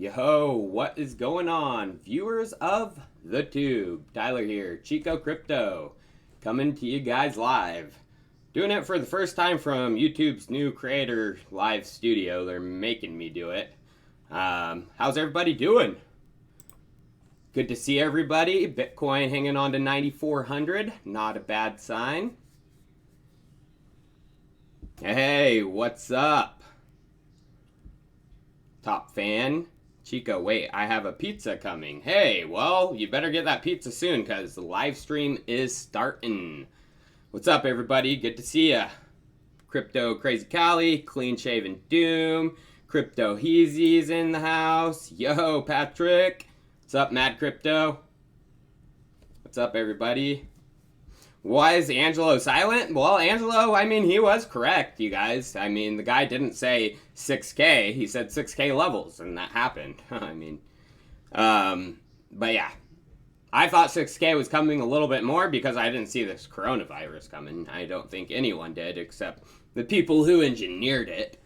Yo, what is going on, viewers of the tube? Tyler here, Chico Crypto, coming to you guys live. Doing it for the first time from YouTube's new creator live studio. They're making me do it. How's everybody doing? Good to see everybody. Bitcoin hanging on to 9,400. Not a bad sign. Hey, what's up? Top fan. Chico, wait, I have a pizza coming. Hey, well, you better get that pizza soon because the live stream is starting. What's up, everybody? Good to see ya. Crypto Crazy Cali, Clean Shaven Doom, Crypto Heezy's in the house. Yo, Patrick. What's up, Mad Crypto? What's up, everybody? Why is Angelo silent? Well, Angelo, I mean, he was correct, you guys. I mean, the guy didn't say 6K. He said 6K levels, and that happened. I mean, but yeah. I thought 6K was coming a little bit more because I didn't see this coronavirus coming. I don't think anyone did except the people who engineered it.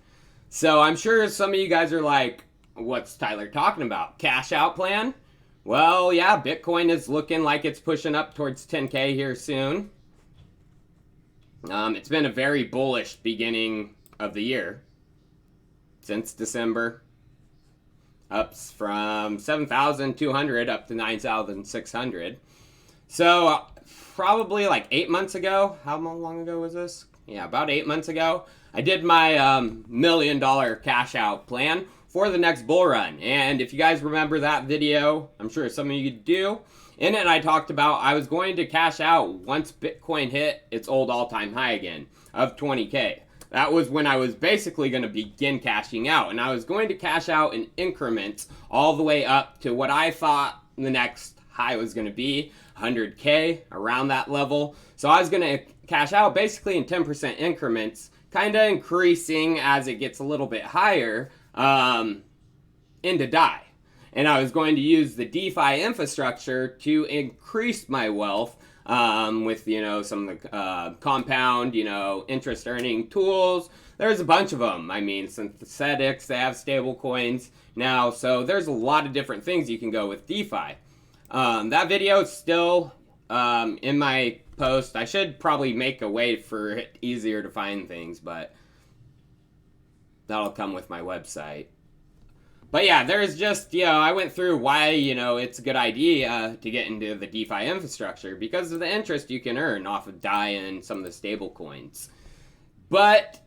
So I'm sure some of you guys are like, what's Tyler talking about? Cash out plan? Well, yeah, Bitcoin is looking like it's pushing up towards 10K here soon. It's been a very bullish beginning of the year. Since December. Ups from 7,200 up to 9,600. So, probably like 8 months ago. How long ago was this? Yeah, about 8 months ago. I did my $1 million cash out plan for the next bull run. And if you guys remember that video, I'm sure some of you do. In it, I talked about I was going to cash out once Bitcoin hit its old all-time high again of 20K. That was when I was basically going to begin cashing out. And I was going to cash out in increments all the way up to what I thought the next high was going to be, 100K, around that level. So I was going to cash out basically in 10% increments, kind of increasing as it gets a little bit higher into DAI. And I was going to use the DeFi infrastructure to increase my wealth with, some of the compound, interest earning tools. There's a bunch of them. I mean, synthetics, they have stable coins now. So there's a lot of different things you can go with DeFi. That video is still in my post. I should probably make a way for it easier to find things, but that'll come with my website. But yeah, there's just, I went through why, it's a good idea to get into the DeFi infrastructure because of the interest you can earn off of DAI and some of the stable coins. But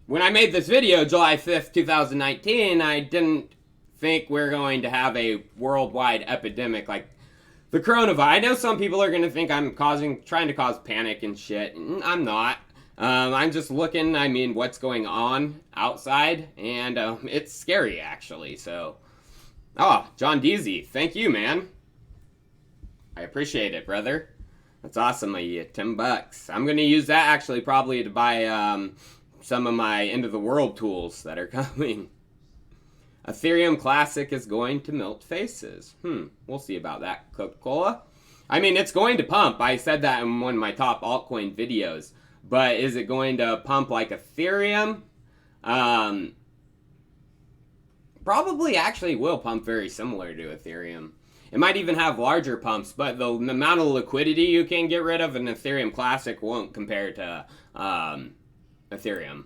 when I made this video, July 5th, 2019, I didn't think we're going to have a worldwide epidemic like the coronavirus. I know some people are going to think I'm trying to cause panic and shit. I'm not. I'm just looking, what's going on outside, and it's scary, actually, so. Oh, John Deasy, thank you, man. I appreciate it, brother. That's awesome of you, $10. I'm going to use that, actually, probably to buy some of my end-of-the-world tools that are coming. Ethereum Classic is going to melt faces. We'll see about that, Coca-Cola. It's going to pump. I said that in one of my top altcoin videos. But is it going to pump like Ethereum? Probably actually will pump very similar to Ethereum. It might even have larger pumps, but the amount of liquidity you can get rid of in Ethereum Classic won't compare to Ethereum.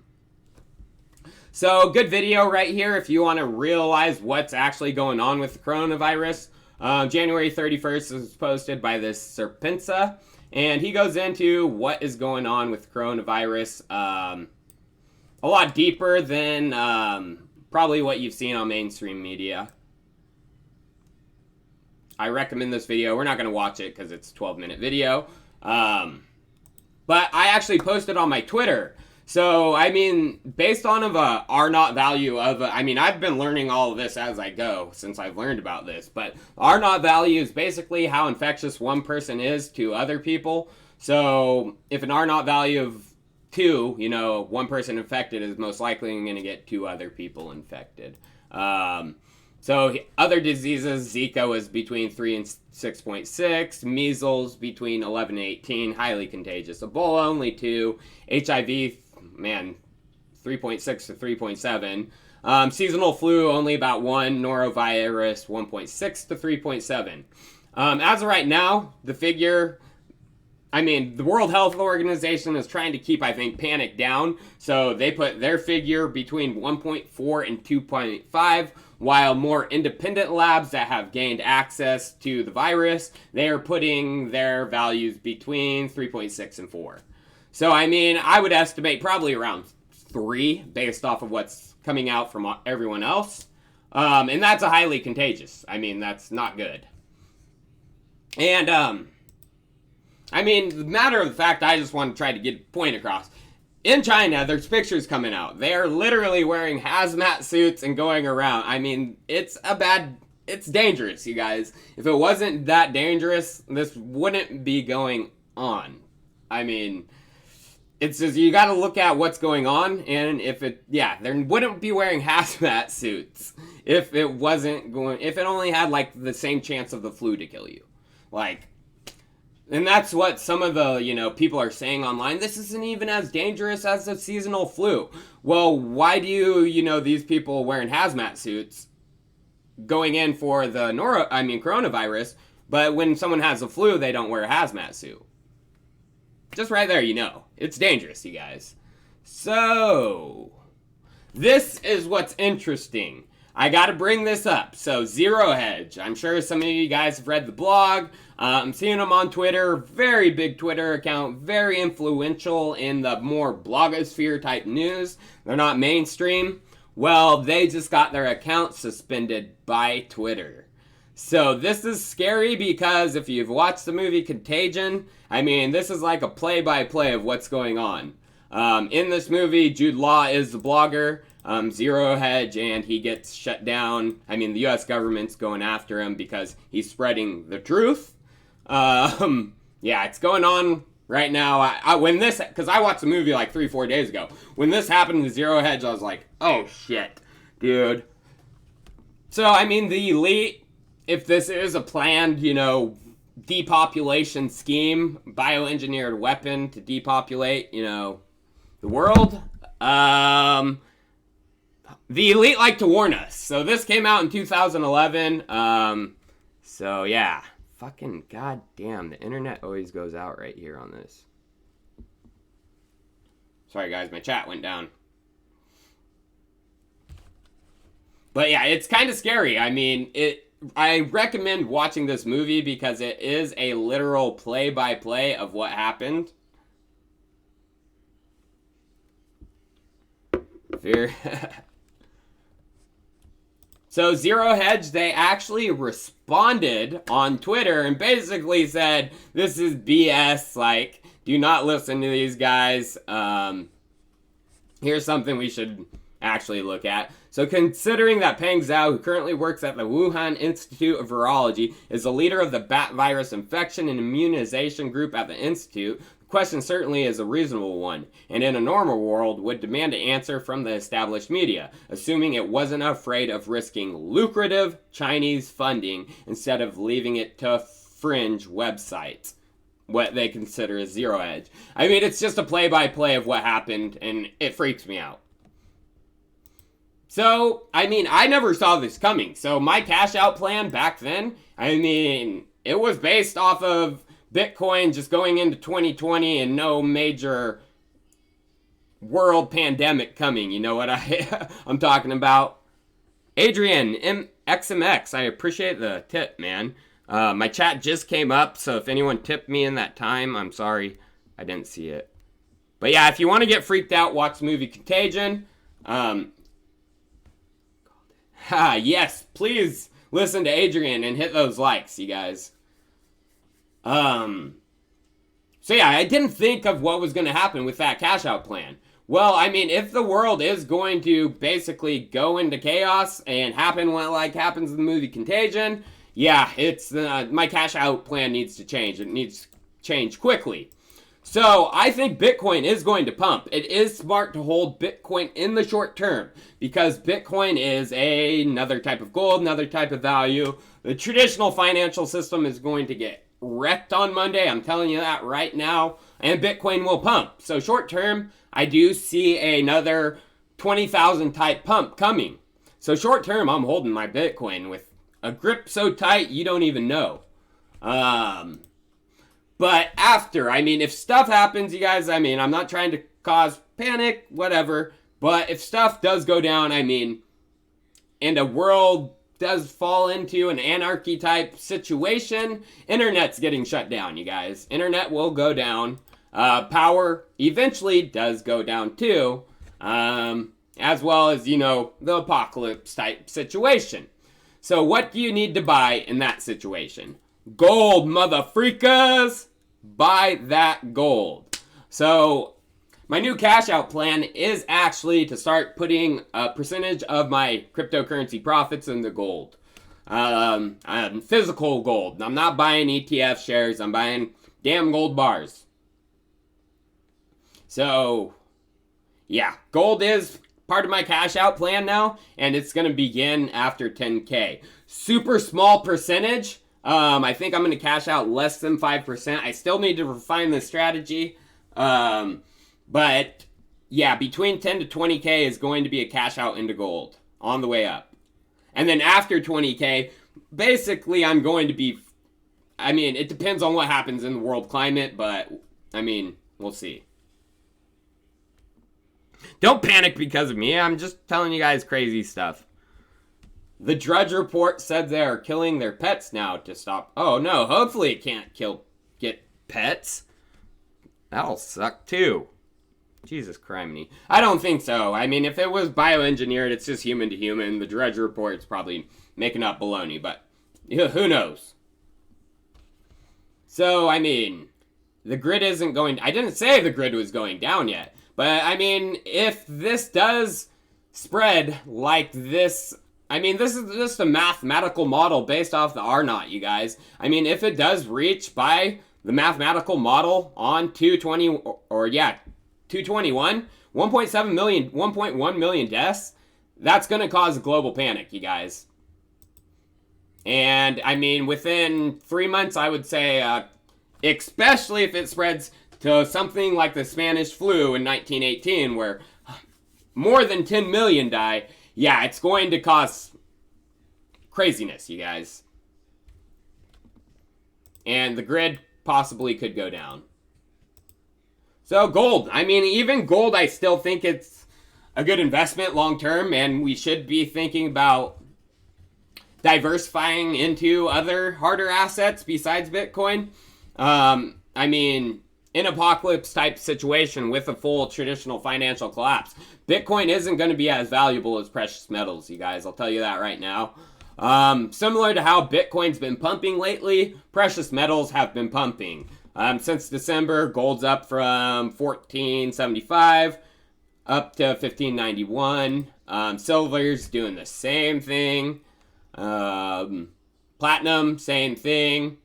So, good video right here if you want to realize what's actually going on with the coronavirus. January 31st is posted by this Serpensa. And he goes into what is going on with coronavirus a lot deeper than probably what you've seen on mainstream media. I recommend this video. We're not going to watch it because it's a 12-minute video. But I actually posted on my Twitter. So, based on a R0 value of, I've been learning all of this as I go since I've learned about this. But R0 value is basically how infectious one person is to other people. So, if an R0 value of 2, one person infected is most likely going to get 2 other people infected. So, other diseases, Zika was between 3 and 6.6, measles between 11 and 18, highly contagious. Ebola only 2, HIV, 3.6 to 3.7. Seasonal flu, only about 1. Norovirus, 1.6 to 3.7. As of right now, the figure... the World Health Organization is trying to keep, I think, panic down. So they put their figure between 1.4 and 2.5, while more independent labs that have gained access to the virus, they are putting their values between 3.6 and 4. So, I would estimate probably around 3 based off of what's coming out from everyone else. And that's a highly contagious. That's not good. And, the matter of the fact, I just want to try to get a point across. In China, there's pictures coming out. They are literally wearing hazmat suits and going around. It's dangerous, you guys. If it wasn't that dangerous, this wouldn't be going on. It's just, you gotta look at what's going on, and they wouldn't be wearing hazmat suits if it only had, the same chance of the flu to kill you. And that's what some of the, people are saying online. This isn't even as dangerous as the seasonal flu. Well, why do these people wearing hazmat suits going in for the coronavirus, but when someone has a flu, they don't wear a hazmat suit? Just right there, it's dangerous, you guys. So, this is what's interesting. I gotta bring this up. So, Zero Hedge. I'm sure some of you guys have read the blog. I'm seeing them on Twitter. Very big Twitter account. Very influential in the more blogosphere type news. They're not mainstream. Well, they just got their account suspended by Twitter. So this is scary because if you've watched the movie Contagion, this is like a play-by-play of what's going on. In this movie, Jude Law is the blogger. Zero Hedge, and he gets shut down. The U.S. government's going after him because he's spreading the truth. It's going on right now. Because I watched the movie 3-4 days ago. When this happened to Zero Hedge, I was like, oh shit, dude. So, the elite, if this is a planned, depopulation scheme, bioengineered weapon to depopulate, the world, the elite like to warn us. So this came out in 2011. So yeah. Fucking goddamn. The internet always goes out right here on this. Sorry guys, my chat went down. But yeah, it's kind of scary. I recommend watching this movie because it is a literal play-by-play of what happened. Fear. So Zero Hedge, they actually responded on Twitter and basically said, this is BS, do not listen to these guys. Here's something we should actually look at. So considering that Peng Zhao, who currently works at the Wuhan Institute of Virology, is the leader of the bat virus infection and immunization group at the Institute, question certainly is a reasonable one, and in a normal world would demand an answer from the established media, assuming it wasn't afraid of risking lucrative Chinese funding instead of leaving it to fringe websites, what they consider as Zero Hedge. It's just a play-by-play of what happened, and it freaks me out. So, I never saw this coming. So my cash out plan back then, it was based off of Bitcoin just going into 2020 and no major world pandemic coming. You know what I'm talking about? Adrian, XMX, I appreciate the tip, man. My chat just came up, so if anyone tipped me in that time, I'm sorry. I didn't see it. But yeah, if you want to get freaked out, watch the movie Contagion. Yes, please listen to Adrian and hit those likes, you guys. So yeah, I didn't think of what was going to happen with that cash out plan. Well, if the world is going to basically go into chaos and happen what happens in the movie Contagion, yeah, it's my cash out plan needs to change. It needs to change quickly. So I think Bitcoin is going to pump. It is smart to hold Bitcoin in the short term because Bitcoin is another type of gold, another type of value. The traditional financial system is going to get wrecked on Monday. I'm telling you that right now. And Bitcoin will pump. So short term, I do see another 20,000 type pump coming. So short term, I'm holding my Bitcoin with a grip so tight you don't even know. But after, I mean, if stuff happens, you guys, I mean, I'm not trying to cause panic, whatever. But if stuff does go down, I mean, and a world does fall into an anarchy type situation, internet's getting shut down, you guys. Internet will go down. Power eventually does go down too. As well as, you know, the apocalypse type situation. So what do you need to buy in that situation? Gold, mother freakers! Buy that gold. So my new cash out plan is actually to start putting a percentage of my cryptocurrency profits into gold. Physical gold. I'm not buying ETF shares. I'm buying damn gold bars. So, yeah, gold is part of my cash out plan now, and it's going to begin after 10K. Super small percentage. I think I'm going to cash out less than 5%. I still need to refine the strategy. But yeah, between 10 to 20K is going to be a cash out into gold on the way up. And then after 20K, basically I'm going to be, I mean, it depends on what happens in the world climate, but I mean, we'll see. Don't panic because of me. I'm just telling you guys crazy stuff. The Drudge Report said they are killing their pets now to stop. Oh no, hopefully it can't get pets. That'll suck too. Jesus criminy. I don't think so. I mean, if it was bioengineered, it's just human to human. The Drudge Report's probably making up baloney, but who knows? So, I mean, the grid isn't going... I didn't say the grid was going down yet. But, I mean, if this does spread like this... I mean, this is just a mathematical model based off the R0, you guys. I mean, if it does reach by the mathematical model on 221, 1.7 million, 1.1 million deaths, that's going to cause a global panic, you guys. And, I mean, within 3 months, I would say, especially if it spreads to something like the Spanish flu in 1918, where more than 10 million die, yeah, it's going to cause craziness, you guys. And the grid possibly could go down. So gold. I mean, even gold, I still think it's a good investment long term, and we should be thinking about diversifying into other harder assets besides Bitcoin. I mean, in apocalypse type situation with a full traditional financial collapse, Bitcoin isn't going to be as valuable as precious metals, you guys. I'll tell you that right now. Similar to how Bitcoin's been pumping lately, precious metals have been pumping. Since December, gold's up from $14.75 up to $15.91. Silver's doing the same thing. Platinum, same thing.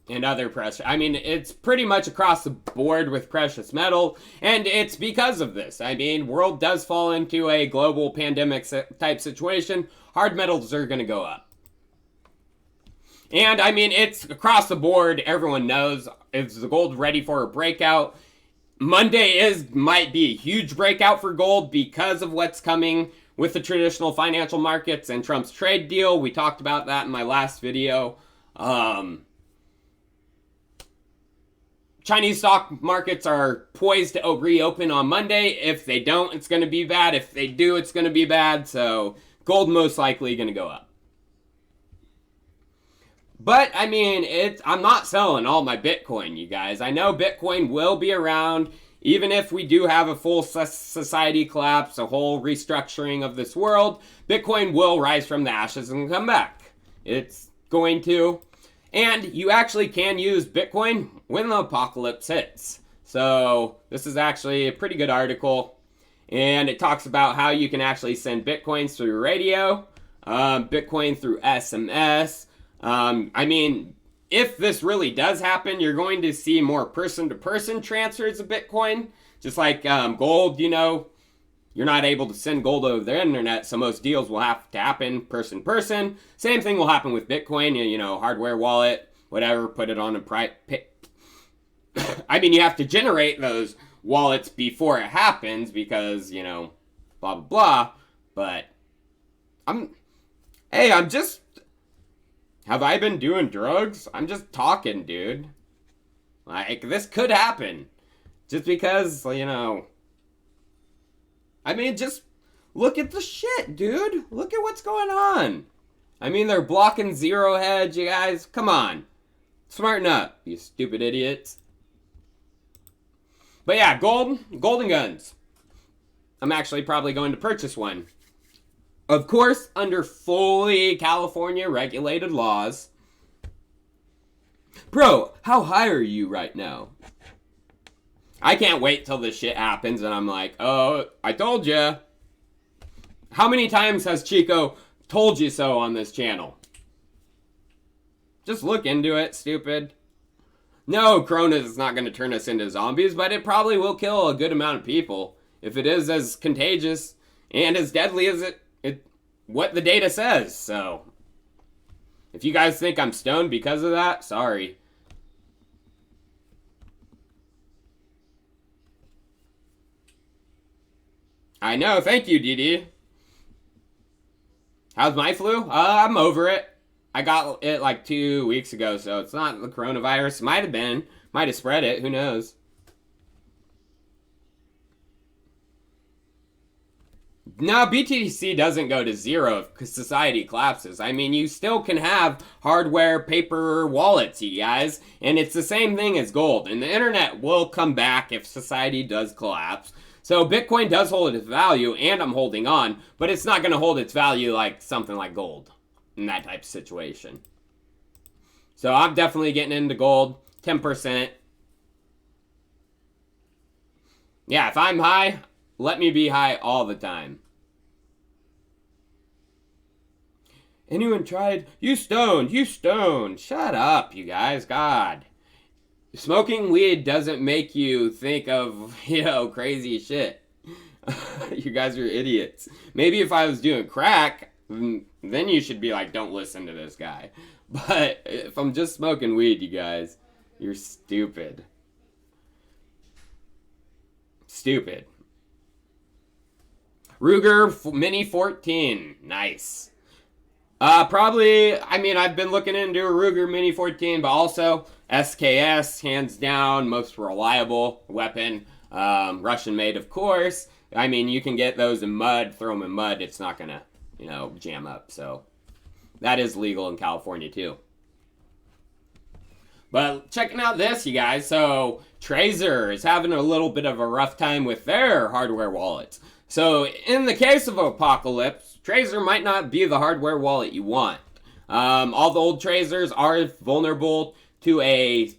And other precious. I mean, it's pretty much across the board with precious metal, and it's because of this. I mean, world does fall into a global pandemic type situation. Hard metals are going to go up. And, I mean, it's across the board. Everyone knows. Is the gold ready for a breakout? Monday might be a huge breakout for gold because of what's coming with the traditional financial markets and Trump's trade deal. We talked about that in my last video. Chinese stock markets are poised to reopen on Monday. If they don't, it's going to be bad. If they do, it's going to be bad. So gold most likely going to go up. But, I mean, I'm not selling all my Bitcoin, you guys. I know Bitcoin will be around, even if we do have a full society collapse, a whole restructuring of this world. Bitcoin will rise from the ashes and come back. It's going to. And you actually can use Bitcoin when the apocalypse hits. So this is actually a pretty good article. And it talks about how you can actually send Bitcoins through radio, Bitcoin through SMS. I mean, if this really does happen, you're going to see more person-to-person transfers of Bitcoin. Just like gold, you know, you're not able to send gold over the internet, so most deals will have to happen person-to-person. Same thing will happen with Bitcoin, you know, hardware wallet, whatever, put it on a private... I mean, you have to generate those wallets before it happens because, you know, blah, blah, blah. But I'm just, have I been doing drugs? I'm just talking, dude. Like, this could happen. Just because, you know, I mean, just look at the shit, dude. Look at what's going on. I mean, they're blocking zero hedge, you guys. Come on. Smarten up, you stupid idiots. But yeah, golden guns. I'm actually probably going to purchase one. Of course, under fully California regulated laws. Bro, how high are you right now? I can't wait till this shit happens and I'm like, oh, I told ya. How many times has Chico told you so on this channel? Just look into it, stupid. No, Corona is not going to turn us into zombies, but it probably will kill a good amount of people. If it is as contagious and as deadly as what the data says. So, if you guys think I'm stoned because of that, sorry. I know, thank you, DD. How's my flu? I'm over it. I got it like 2 weeks ago, so it's not the coronavirus. Might have been. Might have spread it. Who knows? No, BTC doesn't go to zero if society collapses. I mean, you still can have hardware paper wallets, you guys. And it's the same thing as gold. And the internet will come back if society does collapse. So Bitcoin does hold its value, and I'm holding on. But it's not going to hold its value like something like gold. In that type of situation. So I'm definitely getting into gold. 10%. Yeah, if I'm high, let me be high all the time. Anyone tried? You stoned. You stoned. Shut up, you guys. God. Smoking weed doesn't make you think of, crazy shit. You guys are idiots. Maybe if I was doing crack, then you should be like, don't listen to this guy. But if I'm just smoking weed, you guys, you're stupid. Stupid. Ruger Mini 14. Nice. Probably, I mean, I've been looking into a Ruger Mini 14, but also SKS, hands down, most reliable weapon. Russian made, of course. I mean, you can get those in mud, throw them in mud, it's not gonna, jam up. So that is legal in California too. But checking out this, you guys. So Trezor is having a little bit of a rough time with their hardware wallets. So in the case of apocalypse, Trezor might not be the hardware wallet you want. All the old Trezors are vulnerable to they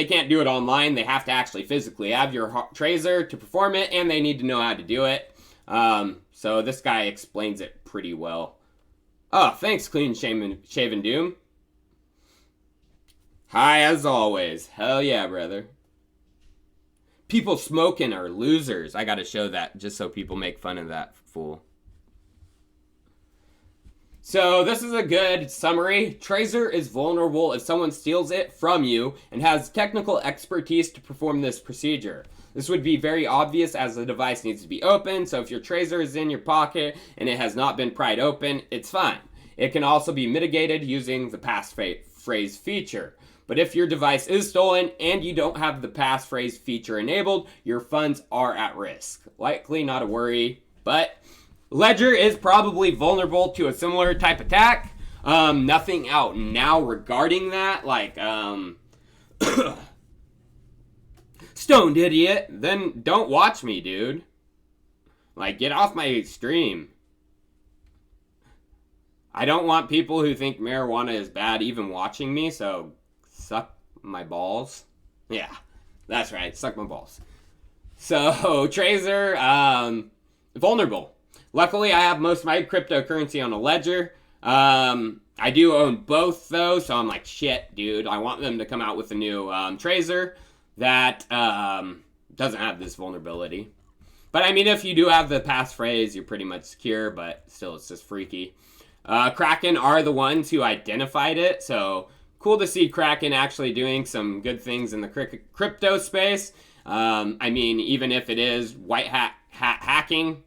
can't do it online. They have to actually physically have your Trezor to perform it, and they need to know how to do it. So this guy explains it pretty well. Oh, thanks, Clean Shaven Doom. Hi, as always. Hell yeah, brother. People smoking are losers. I gotta show that just so people make fun of that fool. So this is a good summary. Trezor is vulnerable if someone steals it from you and has technical expertise to perform this procedure. This would be very obvious as the device needs to be open, so if your Trezor is in your pocket and it has not been pried open, it's fine. It can also be mitigated using the passphrase feature. But if your device is stolen and you don't have the passphrase feature enabled, your funds are at risk. Likely not a worry, but Ledger is probably vulnerable to a similar type attack. Nothing out now regarding that, like, stoned idiot, then don't watch me, dude. Like, get off my stream. I don't want people who think marijuana is bad even watching me, so suck my balls. Yeah, that's right, suck my balls. So, Trezor, vulnerable. Luckily, I have most of my cryptocurrency on a Ledger. I do own both, though, so I'm like, shit, dude. I want them to come out with a new Trezor that doesn't have this vulnerability. But, I mean, if you do have the passphrase, you're pretty much secure, but still, it's just freaky. Kraken are the ones who identified it, so cool to see Kraken actually doing some good things in the crypto space. I mean, even if it is white hat hacking,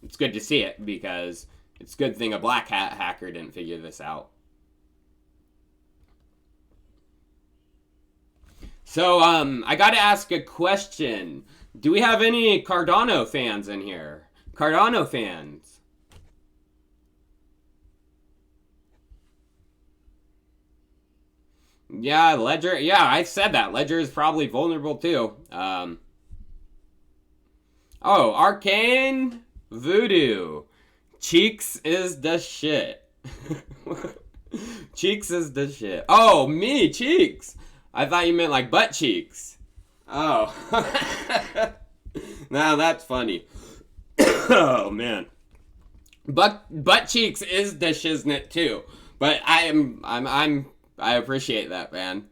it's good to see it because it's a good thing a black hat hacker didn't figure this out. So, I gotta ask a question. Do we have any Cardano fans in here? Cardano fans? Yeah, Ledger. Yeah, I said that. Ledger is probably vulnerable too. Oh, Arcane Voodoo. Cheeks is the shit. Cheeks is the shit. Oh, me, Cheeks. I thought you meant like butt cheeks. Oh. Now that's funny. Oh, man. Butt cheeks is the shiznit too. But I appreciate that, man.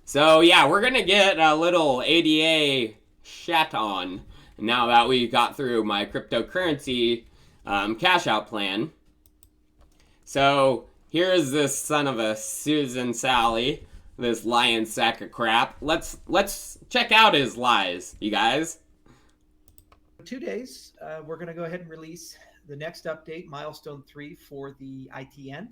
So yeah, we're gonna get a little ADA chat on now that we got through my cryptocurrency cash out plan. So here's this son of a Susan Sally, this lion sack of crap. Let's check out his lies, you guys. 2 days, we're going to go ahead and release the next update, milestone 3 for the ITN.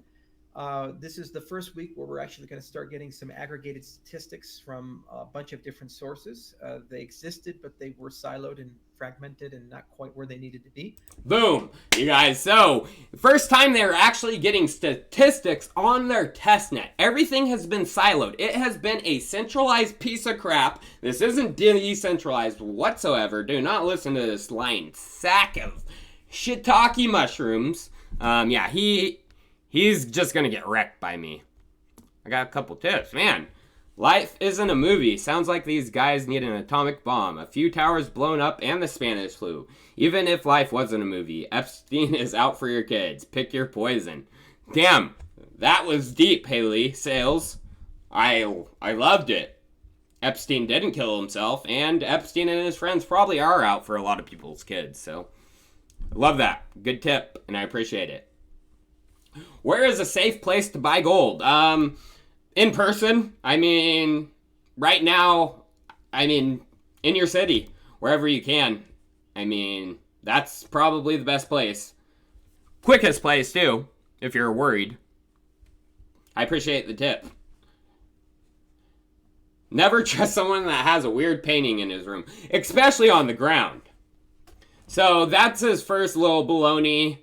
This is the first week where we're actually going to start getting some aggregated statistics from a bunch of different sources. They existed, but they were siloed and fragmented and not quite where they needed to be. Boom, you guys. So, first time they're actually getting statistics on their testnet. Everything has been siloed. It has been a centralized piece of crap. This isn't decentralized whatsoever. Do not listen to this lying sack of shiitake mushrooms. Yeah, he's just gonna get wrecked by me. I got a couple tips, man. Life isn't a movie. Sounds like these guys need an atomic bomb. A few towers blown up and the Spanish flu. Even if life wasn't a movie, Epstein is out for your kids. Pick your poison. Damn, that was deep, Haley Sales. I loved it. Epstein didn't kill himself, and Epstein and his friends probably are out for a lot of people's kids. So, I love that. Good tip, and I appreciate it. Where is a safe place to buy gold? In person. I mean, right now, I mean, in your city, wherever you can. I mean, that's probably the best place. Quickest place, too, if you're worried. I appreciate the tip. Never trust someone that has a weird painting in his room, especially on the ground. So that's his first little baloney.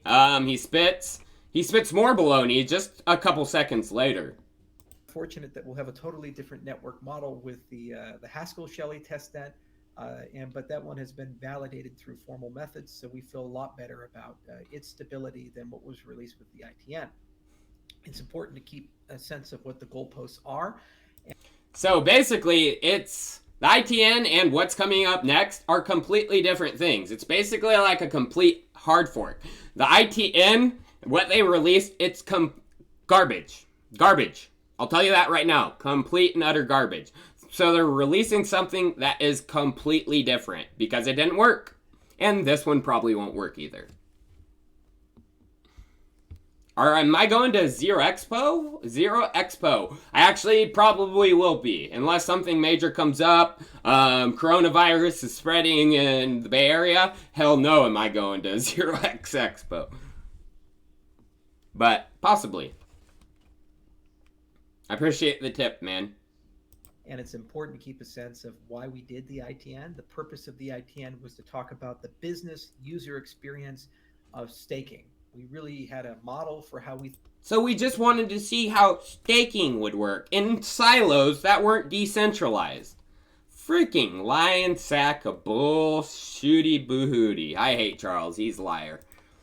He spits more baloney just a couple seconds later. Fortunate that we'll have a totally different network model with the Haskell Shelley testnet, but that one has been validated through formal methods, so we feel a lot better about its stability than what was released with the ITN. It's important to keep a sense of what the goalposts are. So basically, it's the ITN and what's coming up next are completely different things. It's basically like a complete hard fork. The ITN, what they released, it's garbage. Garbage. I'll tell you that right now. Complete and utter garbage. So they're releasing something that is completely different because it didn't work. And this one probably won't work either. Am I going to Zero Expo? Zero Expo. I actually probably will be. Unless something major comes up. Coronavirus is spreading in the Bay Area. Hell no am I going to Zero X Expo. But possibly. I appreciate the tip, man. And it's important to keep a sense of why we did the ITN. The purpose of the ITN was to talk about the business user experience of staking. We really had a model for how we... So we just wanted to see how staking would work in silos that weren't decentralized. Freaking lion sack of bull shooty boo-hooty. I hate Charles. He's a liar.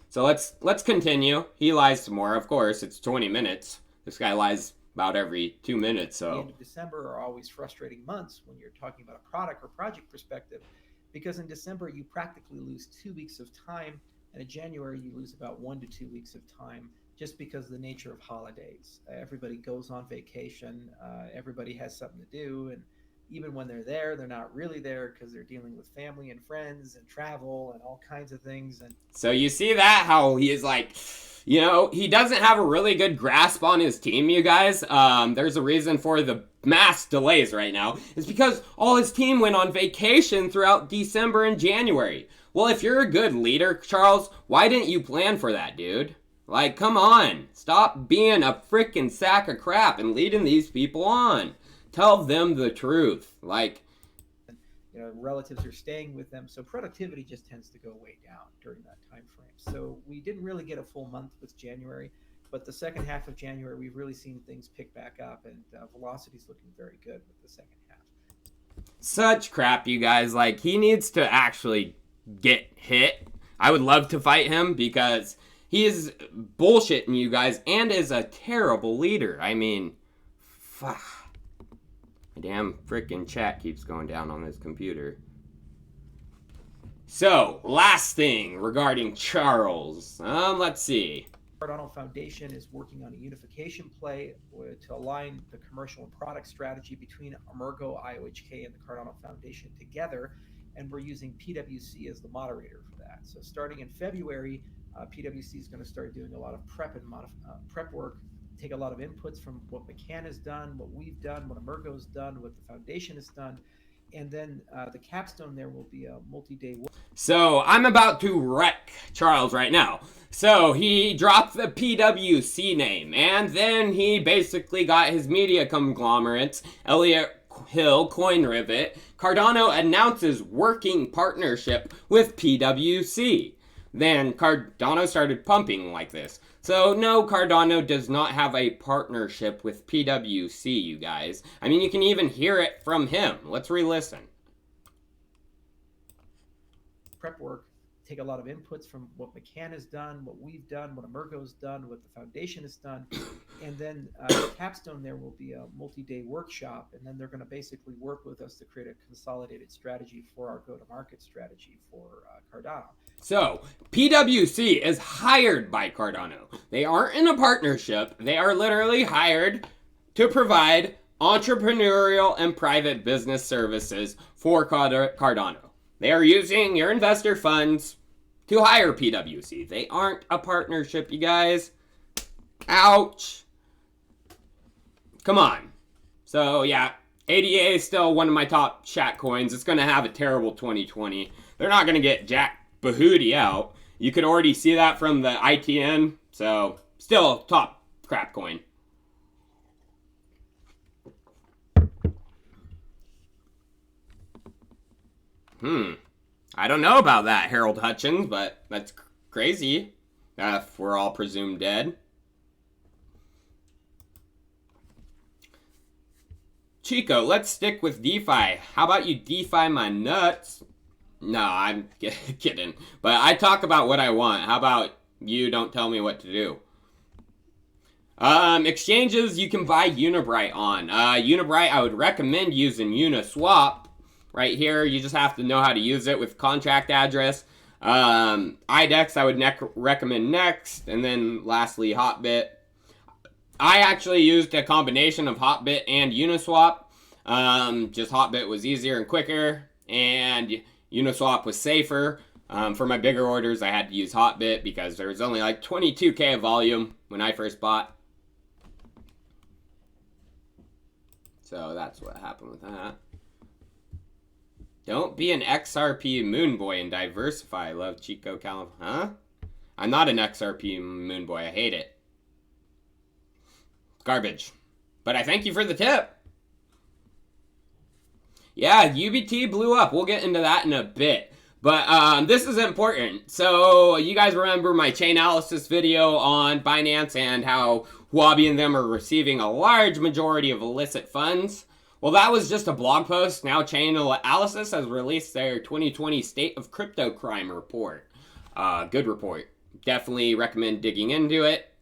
So let's continue. He lies some more. Of course, it's 20 minutes. This guy lies about every 2 minutes. So the end of December are always frustrating months when you're talking about a product or project perspective, because in December you practically lose 2 weeks of time, and in January you lose about 1 to 2 weeks of time just because of the nature of holidays. Everybody goes on vacation, everybody has something to do, and even when they're there, they're not really there because they're dealing with family and friends and travel and all kinds of things. And so you see that, how he is like, you know, he doesn't have a really good grasp on his team, you guys. There's a reason for the mass delays right now. It's because all his team went on vacation throughout December and January. Well, if you're a good leader, Charles, why didn't you plan for that, dude? Like, come on. Stop being a freaking sack of crap and leading these people on. Tell them the truth. Like, you know, relatives are staying with them, so productivity just tends to go way down during that time frame. So we didn't really get a full month with January, but the second half of January, we've really seen things pick back up, and velocity is looking very good with the second half. such crap, you guys. Like, he needs to actually get hit. I would love to fight him because he is bullshitting you guys and is a terrible leader. I mean, fuck. My damn freaking chat keeps going down on this computer. So, last thing regarding Charles. Let's see. Cardano Foundation is working on a unification play to align the commercial and product strategy between Emergo, IOHK, and the Cardano Foundation together, and we're using PwC as the moderator for that. So starting in February, PwC is going to start doing a lot of prep work, take a lot of inputs from what McCann has done, what we've done, what Emergo's done, what the foundation has done, and then the capstone there will be a multi-day work. So, I'm about to wreck Charles right now. So, he dropped the PwC name, and then he basically got his media conglomerates, Elliott Hill, CoinRivet. Cardano announces working partnership with PwC. Then Cardano started pumping like this. So, no, Cardano does not have a partnership with PwC, you guys. I mean, you can even hear it from him. Let's re-listen. Prep work, take a lot of inputs from what McCann has done, what we've done, what Emergo's done, what the foundation has done, and then the capstone there will be a multi-day workshop, and then they're going to basically work with us to create a consolidated strategy for our go-to-market strategy for Cardano. So, PwC is hired by Cardano. They aren't in a partnership. They are literally hired to provide entrepreneurial and private business services for Cardano. They are using your investor funds to hire PwC. They aren't a partnership, you guys. Ouch. Come on. So, yeah, ADA is still one of my top chat coins. It's going to have a terrible 2020. They're not going to get jack Bahooty out. You could already see that from the ITN. So, still top crap coin. I don't know about that, Harold Hutchins, but that's crazy. If we're all presumed dead. Chico, let's stick with DeFi. How about you DeFi my nuts? No, I'm kidding. But I talk about what I want. How about you don't tell me what to do? Exchanges you can buy Unibright on. Unibright, I would recommend using Uniswap. Right here, you just have to know how to use it with contract address. IDEX, I would recommend next. And then lastly, Hotbit. I actually used a combination of Hotbit and Uniswap. Just Hotbit was easier and quicker. And Uniswap was safer. For my bigger orders, I had to use Hotbit because there was only like 22K of volume when I first bought. So that's what happened with that. Don't be an XRP moon boy and diversify. Love Chico California. Huh? I'm not an XRP moon boy. I hate it. Garbage. But I thank you for the tip. Yeah, UBT blew up. We'll get into that in a bit. But this is important. So you guys remember my Chainalysis video on Binance and how Huobi and them are receiving a large majority of illicit funds? Well, that was just a blog post. Now Chainalysis has released their 2020 State of Crypto Crime report. Good report. Definitely recommend digging into it.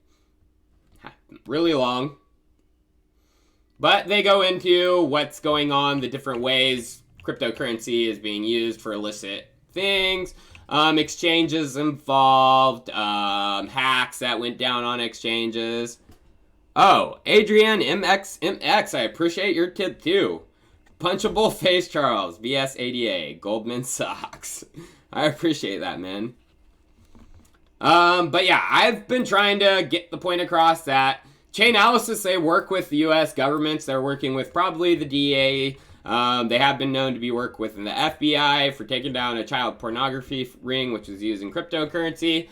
Really long. But they go into what's going on, the different ways cryptocurrency is being used for illicit things, exchanges involved, hacks that went down on exchanges. Oh, Adrian MX, I appreciate your tip too. Punchable Face Charles, BS80A, Goldman Sachs. I appreciate that, man. But yeah, I've been trying to get the point across that Chainalysis, they work with the U.S. governments. They're working with probably the DEA. They have been known to be working with the FBI for taking down a child pornography ring, which is using cryptocurrency.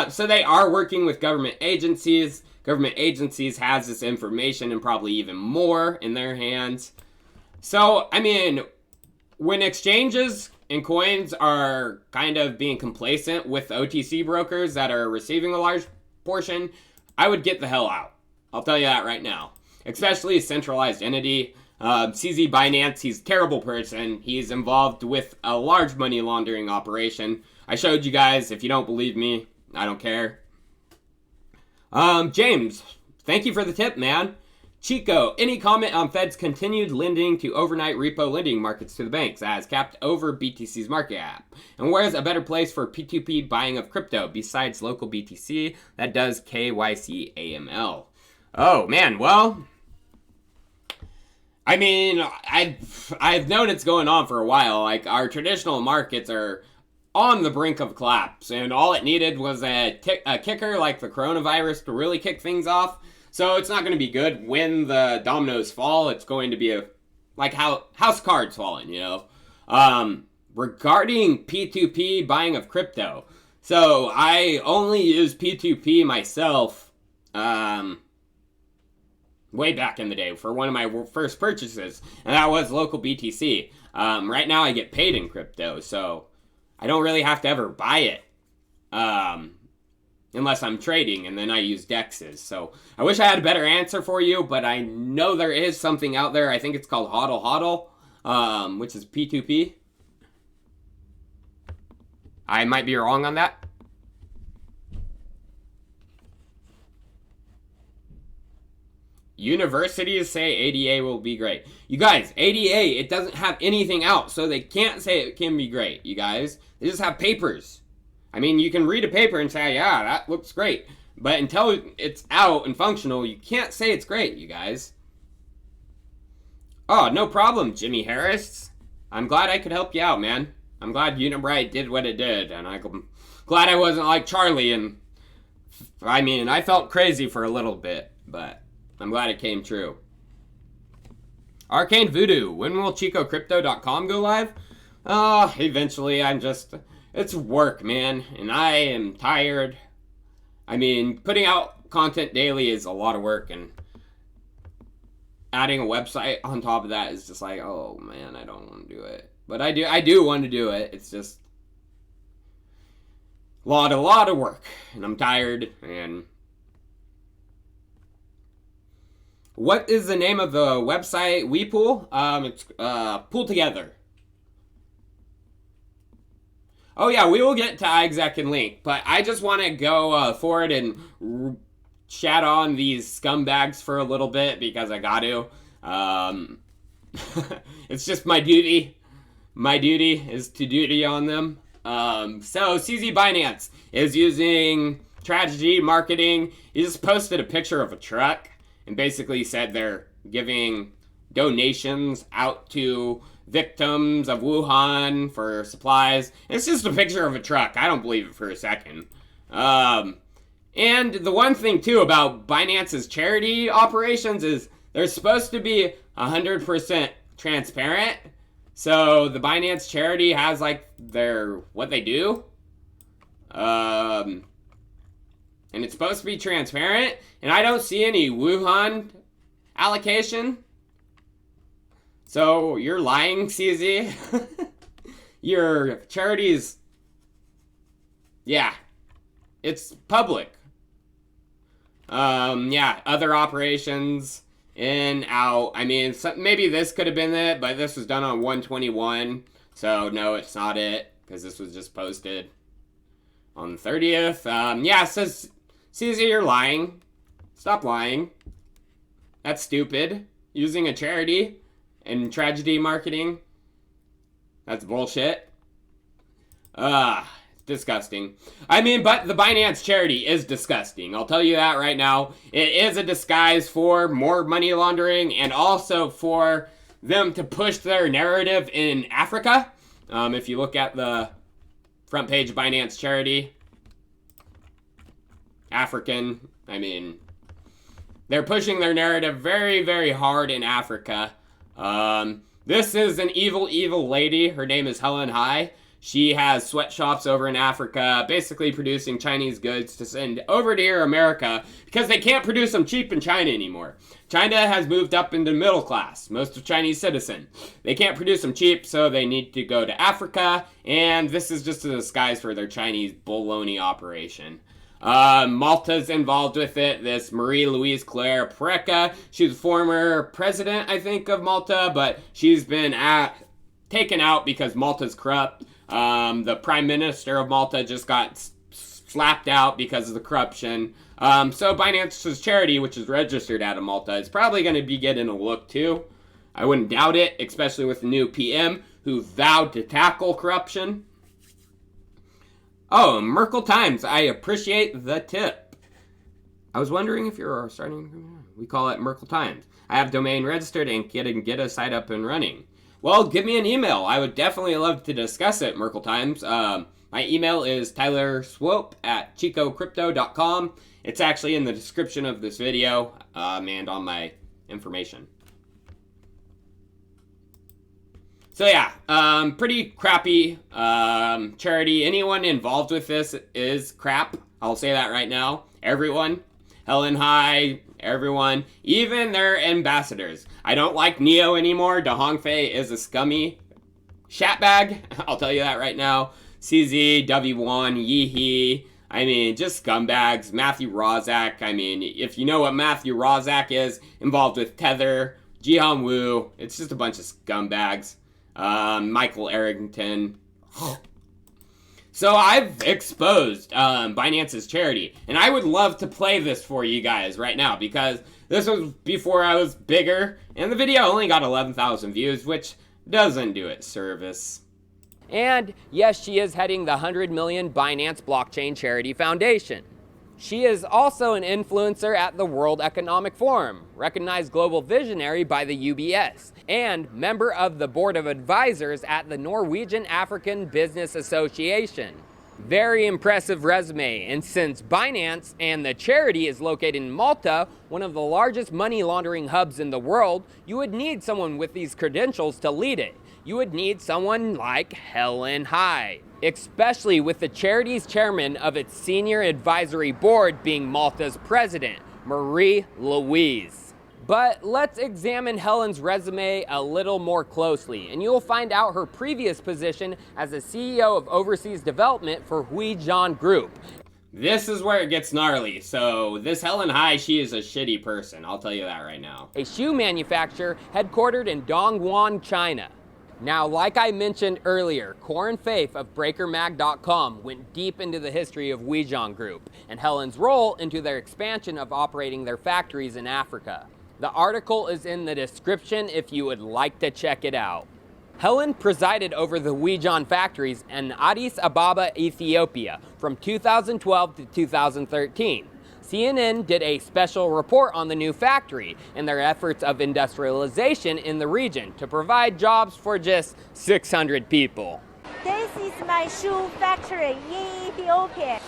So they are working with government agencies. Government agencies has this information and probably even more in their hands. So, I mean, when exchanges and coins are kind of being complacent with OTC brokers that are receiving a large portion, I would get the hell out. I'll tell you that right now. Especially a centralized entity. CZ Binance, he's a terrible person. He's involved with a large money laundering operation. I showed you guys. If you don't believe me, I don't care. James, thank you for the tip, man. Chico, any comment on Fed's continued lending to overnight repo lending markets to the banks as capped over BTC's market cap? And where's a better place for P2P buying of crypto besides local BTC that does KYC AML? Oh, man, well, I mean, I've known it's going on for a while. Like, our traditional markets are on the brink of collapse, and all it needed was a kicker like the coronavirus to really kick things off. So it's not going to be good when the dominoes fall. It's going to be like house cards falling, you know. Regarding P2P buying of crypto, so I only use P2P myself way back in the day for one of my first purchases, and that was local BTC. Right now I get paid in crypto, so I don't really have to ever buy it. Unless I'm trading, and then I use DEXs. So I wish I had a better answer for you, but I know there is something out there. I think it's called HODL HODL, which is P2P. I might be wrong on that. Universities say ADA will be great. You guys, ADA, it doesn't have anything out, so they can't say it can be great, you guys. They just have papers. I mean, you can read a paper and say, yeah, that looks great. But until it's out and functional, you can't say it's great, you guys. Oh, no problem, Jimmy Harris. I'm glad I could help you out, man. I'm glad Unibright did what it did. And I'm glad I wasn't like Charlie. And I mean, I felt crazy for a little bit, but I'm glad it came true. Arcane Voodoo. When will ChicoCrypto.com go live? Eventually. It's work, man, and I am tired. I mean, putting out content daily is a lot of work, and adding a website on top of that is just like, oh man, I don't want to do it. But I do want to do it. It's just a lot of work, and I'm tired. And what is the name of the website we pool? It's Pool Together. Oh yeah, we will get to iExec and Link, but I just want to go forward and chat on these scumbags for a little bit because I got to. It's just my duty. My duty is to duty on them. So CZ Binance is using strategy marketing. He just posted a picture of a truck and basically said they're giving donations out to victims of Wuhan for supplies. It's just a picture of a truck. I don't believe it for a second. And the one thing too about Binance's charity operations is they're supposed to be 100% transparent. So the Binance charity has like what they do. And it's supposed to be transparent. And I don't see any Wuhan allocation. So, you're lying, CZ? Your charities, yeah, it's public. Yeah, other operations, in, out. I mean, maybe this could have been it, but this was done on 1/21. So, no, it's not it, because this was just posted on the 30th. Yeah, it says, CZ, you're lying. Stop lying. That's stupid. Using a charity and tragedy marketing. That's bullshit. Disgusting. I mean, but the Binance charity is disgusting. I'll tell you that right now. It is a disguise for more money laundering and also for them to push their narrative in Africa. If you look at the front page of Binance Charity, African, I mean, they're pushing their narrative very, very hard in Africa. This is an evil, evil lady. Her name is Helen Hai. She has sweatshops over in Africa, basically producing Chinese goods to send over to here, America, because they can't produce them cheap in China anymore. China has moved up into middle class, most of Chinese citizens. They can't produce them cheap, so they need to go to Africa, and this is just a disguise for their Chinese baloney operation. Malta's involved with it. This Marie-Louise Claire Pareca, she's former president, I think, of Malta, but she's been taken out because Malta's corrupt. The prime minister of Malta just got slapped out because of the corruption. So Binance's charity, which is registered out of Malta, is probably going to be getting a look too. I wouldn't doubt it, especially with the new PM who vowed to tackle corruption. Oh, Merkle Times, I appreciate the tip. I was wondering if you're starting. We call it Merkle Times. I have domain registered and get a site up and running. Well, give me an email. I would definitely love to discuss it, Merkle Times. My email is tylerswope@chicocrypto.com. It's actually in the description of this video and on my information. So yeah, pretty crappy charity. Anyone involved with this is crap. I'll say that right now. Everyone. Helen Hai, everyone. Even their ambassadors. I don't like Neo anymore. Da Hongfei is a scummy shatbag. I'll tell you that right now. CZ, W1, Yeehee. I mean, just scumbags. Matthew Rozak. I mean, if you know what Matthew Rozak is, involved with Tether, Jihan Wu. It's just a bunch of scumbags. Michael Arrington. So I've exposed Binance's charity, and I would love to play this for you guys right now because this was before I was bigger, and the video only got 11,000 views, which doesn't do it service. And yes, she is heading the 100 million Binance Blockchain Charity Foundation. She is also an influencer at the World Economic Forum, recognized global visionary by the UBS, and member of the board of advisors at the Norwegian African Business Association. Very impressive resume, and since Binance and the charity is located in Malta, one of the largest money laundering hubs in the world, you would need someone with these credentials to lead it. You would need someone like Helen Hai, especially with the charity's chairman of its senior advisory board being Malta's president, Marie-Louise. But let's examine Helen's resume a little more closely, and you'll find out her previous position as a CEO of overseas development for Huijian Group. This is where it gets gnarly. So this Helen Hai, she is a shitty person. I'll tell you that right now. A shoe manufacturer headquartered in Dongguan, China. Now, like I mentioned earlier, Corin Faith of BreakerMag.com went deep into the history of Huijian Group and Helen's role into their expansion of operating their factories in Africa. The article is in the description if you would like to check it out. Helen presided over the Huijian factories in Addis Ababa, Ethiopia from 2012 to 2013. CNN did a special report on the new factory and their efforts of industrialization in the region to provide jobs for just 600 people. This is my shoe factory in Ethiopia.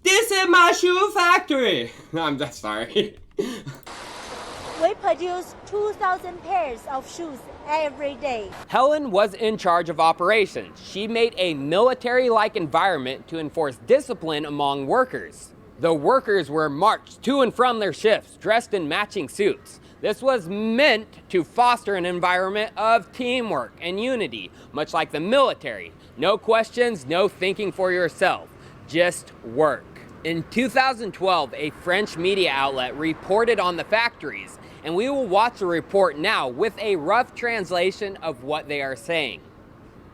This is my shoe factory! I'm sorry. We produce 2,000 pairs of shoes every day. Helen was in charge of operations. She made a military-like environment to enforce discipline among workers. The workers were marched to and from their shifts, dressed in matching suits. This was meant to foster an environment of teamwork and unity, much like the military. No questions, no thinking for yourself, just work. In 2012, a French media outlet reported on the factories, and we will watch the report now with a rough translation of what they are saying.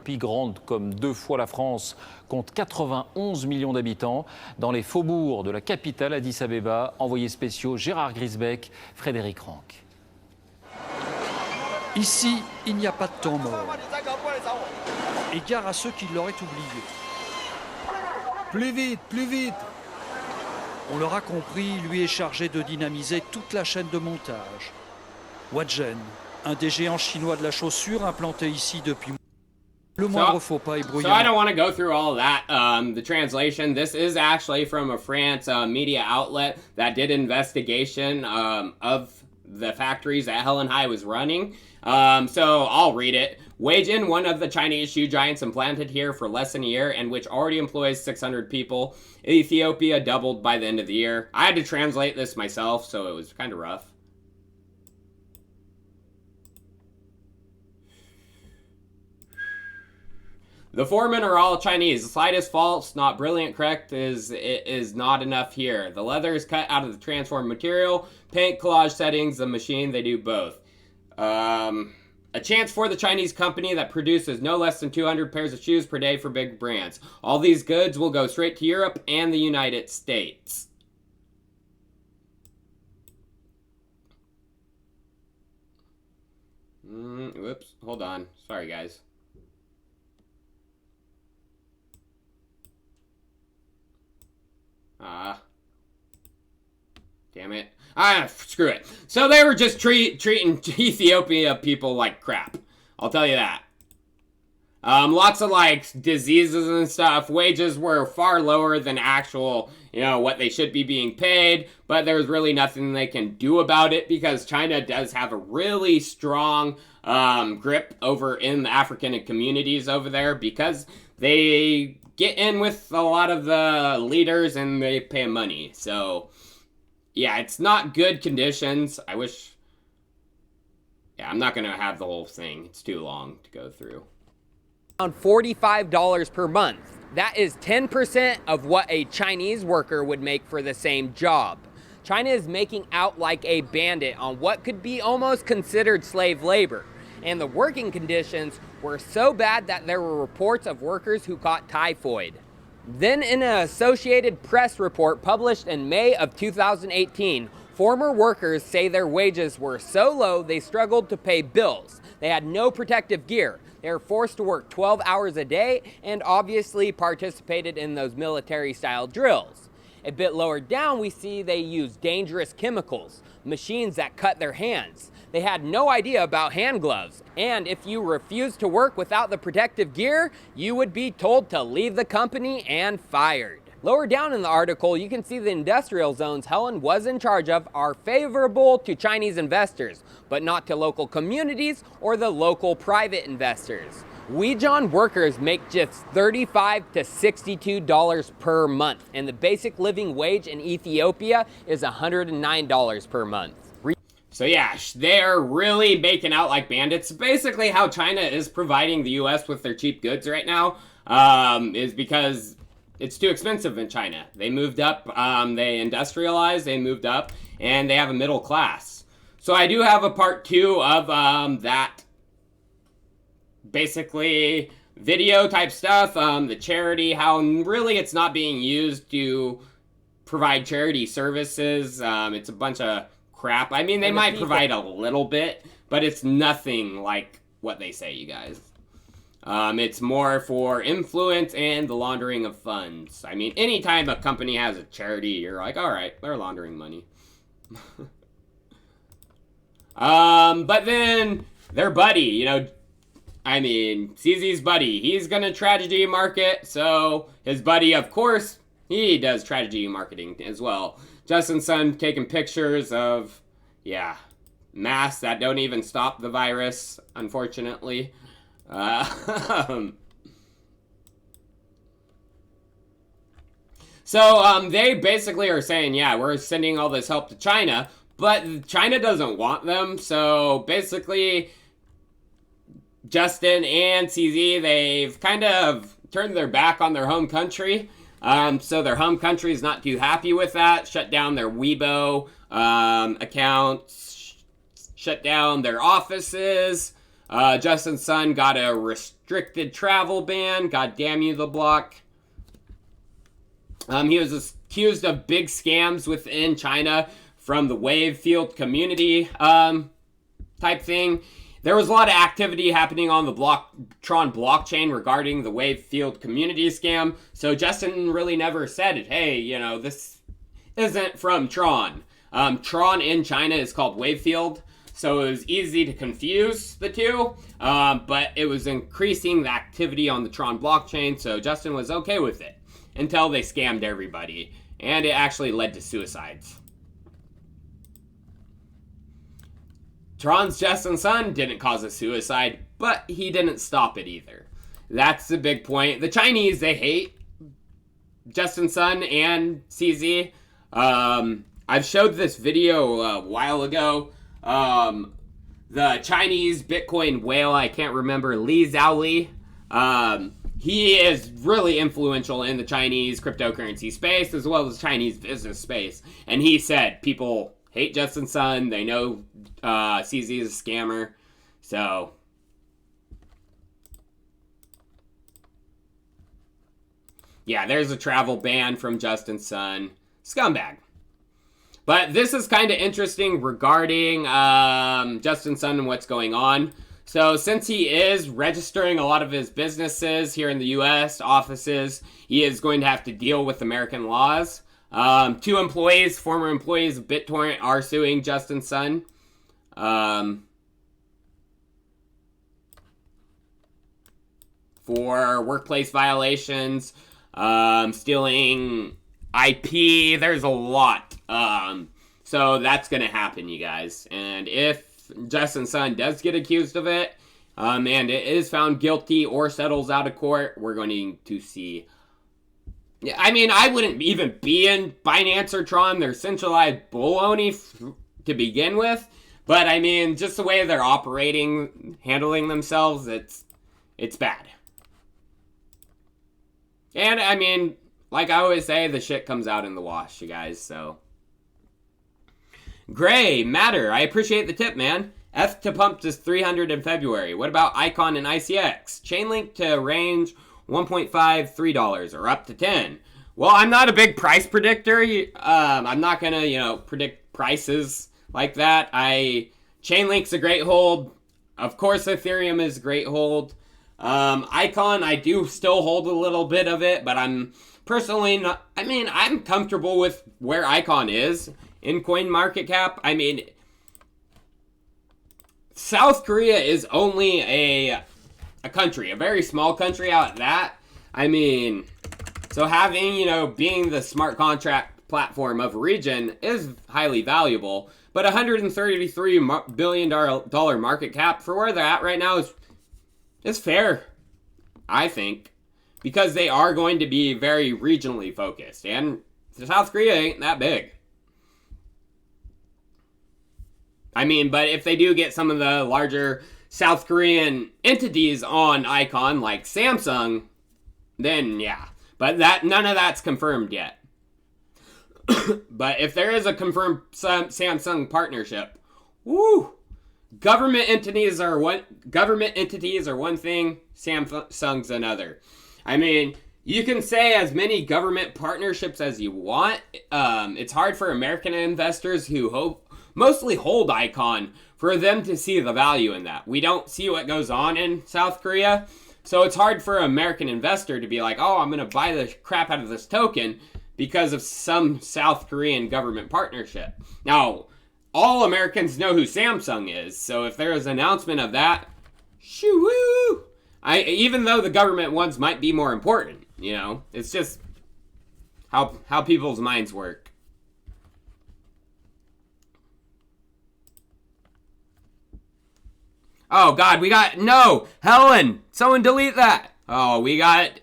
Pays grande comme 2 fois la France, compte 91 millions d'habitants. Dans les faubourgs de la capitale Addis Abeba, envoyés spéciaux Gérard Grisbeck, Frédéric Ranck. Ici, il n'y a pas de temps mort. Et gare à ceux qui l'auraient oublié. Plus vite, plus vite! On l'aura compris, lui est chargé de dynamiser toute la chaîne de montage. Wadjen, Un des géants chinois de la chaussure implanté ici depuis le moindre faux pas est So I bruyant. don't want to go through all that. The translation. This is actually from a France media outlet that did investigation of the factories that Helen Hai was running. So I'll read it. Weijin, one of the Chinese shoe giants implanted here for less than a year and which already employs 600 people. Ethiopia doubled by the end of the year. I had to translate this myself, so it was kind of rough. The foremen are all Chinese. The slightest false, not brilliant correct is not enough here. The leather is cut out of the transformed material. Paint, collage settings, the machine, they do both. A chance for the Chinese company that produces no less than 200 pairs of shoes per day for big brands. All these goods will go straight to Europe and the United States. Whoops, hold on. Sorry, guys. Damn it. Screw it. So they were just treating Ethiopia people like crap. I'll tell you that. Lots of, like, diseases and stuff. Wages were far lower than actual, what they should be being paid. But there's really nothing they can do about it because China does have a really strong grip over in the African communities over there because they get in with a lot of the leaders and they pay money. So, yeah, it's not good conditions. I wish... Yeah, I'm not going to have the whole thing. It's too long to go through. Around $45 per month. That is 10% of what a Chinese worker would make for the same job. China is making out like a bandit on what could be almost considered slave labor. And the working conditions were so bad that there were reports of workers who caught typhoid. Then in an Associated Press report published in May of 2018, former workers say their wages were so low they struggled to pay bills. They had no protective gear. They were forced to work 12 hours a day and obviously participated in those military-style drills. A bit lower down, we see they used dangerous chemicals, machines that cut their hands. They had no idea about hand gloves. And if you refused to work without the protective gear, you would be told to leave the company and fired. Lower down in the article, you can see the industrial zones Helen was in charge of are favorable to Chinese investors, but not to local communities or the local private investors. Weijin workers make just $35 to $62 per month, and the basic living wage in Ethiopia is $109 per month. So yeah, they're really making out like bandits. Basically how China is providing the US with their cheap goods right now is because it's too expensive in China. They moved up, they industrialized, they moved up, and they have a middle class. So I do have a part 2 of that basically video type stuff, the charity, how really it's not being used to provide charity services. It's a bunch of crap. I mean, they might provide a little bit, but it's nothing like what they say, you guys. It's more for influence and the laundering of funds. I mean, anytime a company has a charity, you're like, all right, they're laundering money. But then their buddy, I mean, CZ's buddy, he's gonna tragedy market, so his buddy, of course, he does tragedy marketing as well. Justin Sun taking pictures of, yeah, masks that don't even stop the virus, unfortunately. So, they basically are saying, yeah, we're sending all this help to China, but China doesn't want them, so basically, Justin and CZ, they've kind of turned their back on their home country. So their home country is not too happy with that. Shut down their Weibo accounts. Shut down their offices. Justin's son got a restricted travel ban. God damn you, the block. He was accused of big scams within China from the wave field community type thing. There was a lot of activity happening on the Tron blockchain regarding the wave field community scam. So Justin really never said it. Hey, this isn't from Tron. Tron in China is called Wavefield. so it was easy to confuse the two, but it was increasing the activity on the Tron blockchain, so Justin was okay with it until they scammed everybody, and it actually led to suicides. Tron's Justin Sun didn't cause a suicide, but he didn't stop it either. That's the big point. The Chinese, they hate Justin Sun and CZ. I've showed this video a while ago. The Chinese Bitcoin whale, I can't remember, Li Zhaoli. He is really influential in the Chinese cryptocurrency space as well as Chinese business space. And he said people hate Justin Sun. They know CZ is a scammer. So yeah, there's a travel ban from Justin Sun. Scumbag. But this is kind of interesting regarding Justin Sun and what's going on. So since he is registering a lot of his businesses here in the U.S. offices, he is going to have to deal with American laws. 2 employees, former employees of BitTorrent, are suing Justin Sun. For workplace violations, stealing IP, there's a lot. So that's going to happen, you guys. And if Justin Sun does get accused of it, and it is found guilty or settles out of court, we're going to see. Yeah, I mean, I wouldn't even be in Binance or Tron. They're centralized baloney to begin with. But I mean, just the way they're operating, handling themselves, it's bad. And I mean, like I always say, the shit comes out in the wash, you guys, so. Gray, Matter, I appreciate the tip, man. F to pump to 300 in February. What about Icon and ICX? Chainlink to range $1.5, $3, or up to 10. Well, I'm not a big price predictor. I'm not going to, predict prices like that. Chainlink's a great hold. Of course, Ethereum is a great hold. Icon, I do still hold a little bit of it, but I'm personally not. I mean, I'm comfortable with where Icon is in coin market cap. I mean, South Korea is only a country, a very small country out at that. I mean, so having, being the smart contract platform of a region is highly valuable, but $133 billion market cap for where they're at right now is fair, I think, because they are going to be very regionally focused, and South Korea ain't that big. I mean, but if they do get some of the larger South Korean entities on Icon, like Samsung, then yeah. But none of that's confirmed yet. But if there is a confirmed Samsung partnership, woo! Government entities are one thing, Samsung's another. I mean, you can say as many government partnerships as you want. It's hard for American investors who mostly hold Icon for them to see the value in that. We don't see what goes on in South Korea, so it's hard for an American investor to be like, oh, I'm going to buy the crap out of this token because of some South Korean government partnership. Now, all Americans know who Samsung is, so if there is an announcement of that, shoo-woo! Even though the government ones might be more important, it's just how people's minds work. Oh, God, no, Helen, someone delete that. Oh, we got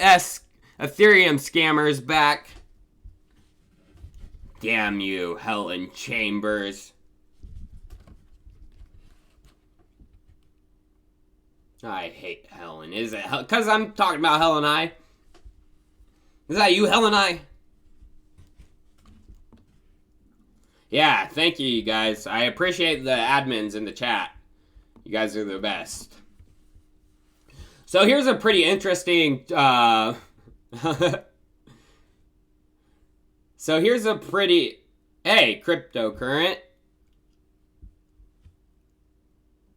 Ethereum scammers back. Damn you, Helen Chambers. I hate Helen. Is it because I'm talking about Helen Hai? Is that you, Helen Hai? Yeah, thank you guys. I appreciate the admins in the chat. You guys are the best. So here's a pretty interesting, So here's a pretty, hey, cryptocurrent.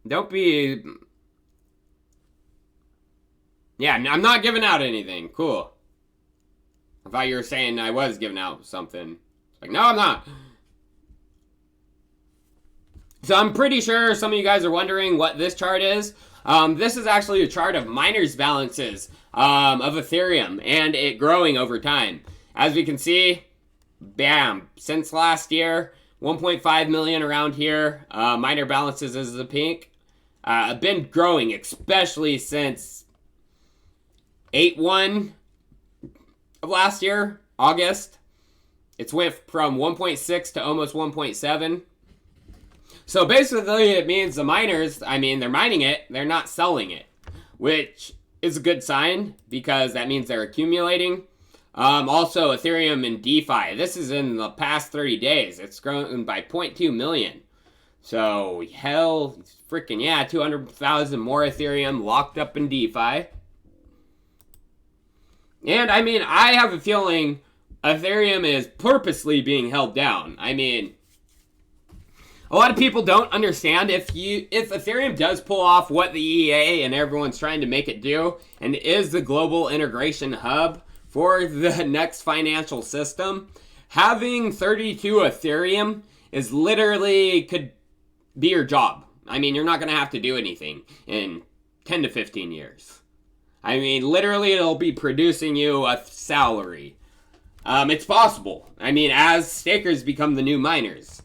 Don't be, yeah, I'm not giving out anything. Cool. I thought you were saying I was giving out something. Like, no, I'm not. So I'm pretty sure some of you guys are wondering what this chart is. This is actually a chart of miners' balances of Ethereum and it growing over time. As we can see, bam, since last year, 1.5 million around here. Miner balances is the pink. Been growing, especially since 8/1 of last year, August. It's went from 1.6 to almost 1.7. So basically it means the miners, I mean, they're mining it, they're not selling it, which is a good sign because that means they're accumulating. Also, Ethereum and DeFi, this is in the past 30 days. It's grown by 0.2 million. So, hell, freaking yeah, 200,000 more Ethereum locked up in DeFi. And, I mean, I have a feeling Ethereum is purposely being held down. I mean, a lot of people don't understand if Ethereum does pull off what the EA and everyone's trying to make it do, and is the global integration hub for the next financial system, having 32 Ethereum is literally could be your job. I mean, you're not going to have to do anything in 10 to 15 years. I mean, literally it'll be producing you a salary. It's possible. I mean, as stakers become the new miners.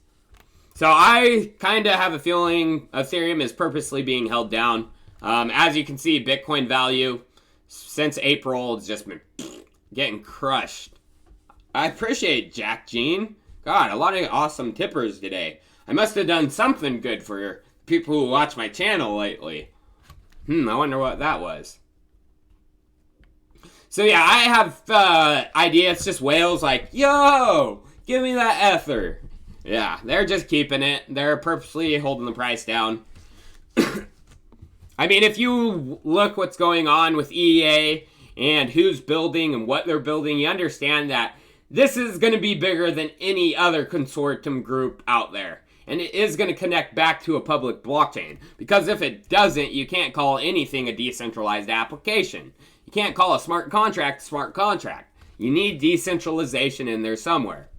So I kind of have a feeling Ethereum is purposely being held down. As you can see, Bitcoin value since April has just been getting crushed. I appreciate Jack Jean. God, a lot of awesome tippers today. I must have done something good for people who watch my channel lately. I wonder what that was. So yeah, I have idea. It's just whales like, yo, give me that ether. Yeah, they're just keeping it. They're purposely holding the price down. I mean, if you look what's going on with EA and who's building and what they're building, you understand that this is going to be bigger than any other consortium group out there. And it is going to connect back to a public blockchain. Because if it doesn't, you can't call anything a decentralized application. You can't call a smart contract a smart contract. You need decentralization in there somewhere.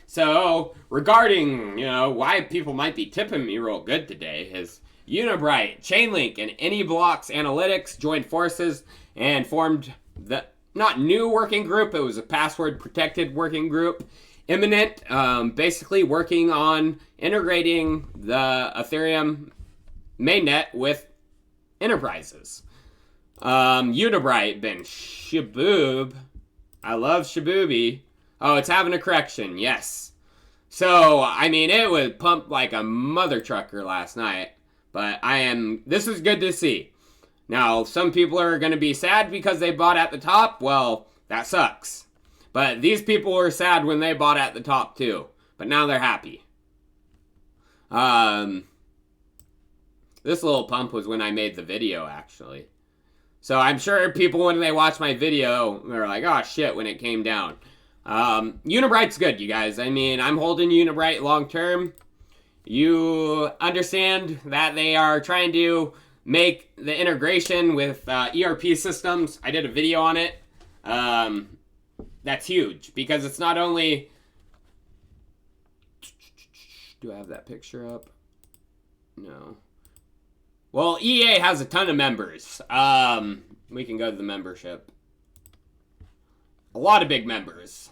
So, regarding, why people might be tipping me real good today is Unibright, Chainlink, and AnyBlocks Analytics joined forces and formed the, not new working group, it was a password protected working group, Imminent, basically working on integrating the Ethereum mainnet with enterprises. Unibright, been Shaboob. I love Shabooby. Oh, it's having a correction, yes. So, I mean, it was pumped like a mother trucker last night. But this is good to see. Now, some people are going to be sad because they bought at the top. Well, that sucks. But these people were sad when they bought at the top too. But now they're happy. This little pump was when I made the video, actually. So I'm sure people, when they watch my video, they're like, oh shit, when it came down. Unibright's good, you guys. I mean, I'm holding Unibright long term. You understand that they are trying to make the integration with ERP systems. I did a video on it. That's huge because it's not only... Do I have that picture up? No. Well, EA has a ton of members. We can go to the membership. A lot of big members.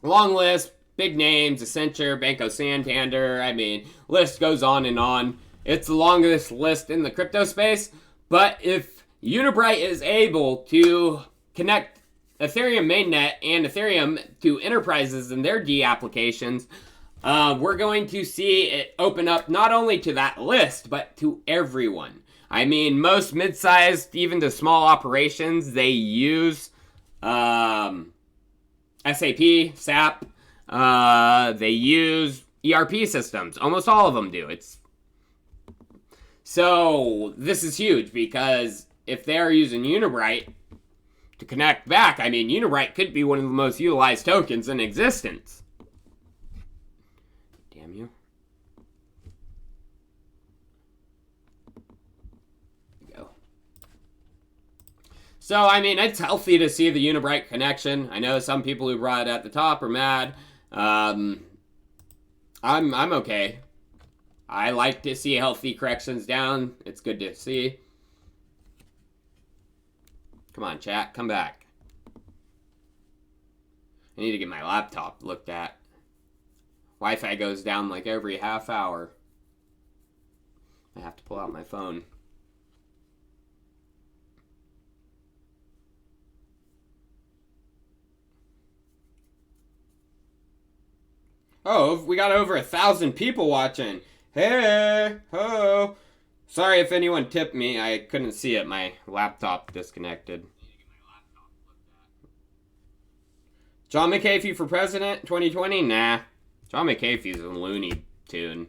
Long list, big names, Accenture, Banco Santander. I mean, list goes on and on. It's the longest list in the crypto space. But if Unibright is able to connect Ethereum mainnet and Ethereum to enterprises and their D applications, we're going to see it open up not only to that list, but to everyone. I mean, most mid-sized, even to small operations, they use SAP, SAP. They use ERP systems. Almost all of them do. So this is huge because if they're using Unibright to connect back, I mean, Unibright could be one of the most utilized tokens in existence. Damn you. Go. So, I mean, it's healthy to see the Unibright connection. I know some people who brought it at the top are mad. I'm okay. I like to see healthy corrections down. It's good to see. Come on, chat. Come back. I need to get my laptop looked at. Wi-Fi goes down like every half hour. I have to pull out my phone. Oh, we got over 1,000 people watching. Hey, ho. Sorry if anyone tipped me. I couldn't see it. My laptop disconnected. John McAfee for president 2020? Nah. John McAfee's a Looney Tune.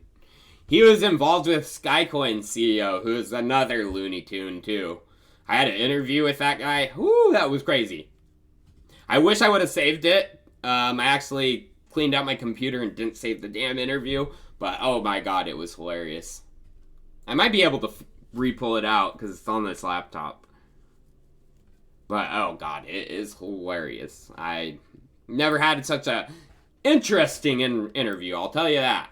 He was involved with Skycoin CEO, who is another Looney Tune too. I had an interview with that guy. Whoo, that was crazy. I wish I would have saved it. I actually cleaned out my computer and didn't save the damn interview, but oh my god, it was hilarious. I might be able to re-pull it out because it's on this laptop. But oh god, it is hilarious. I never had such a interesting interview, I'll tell you that.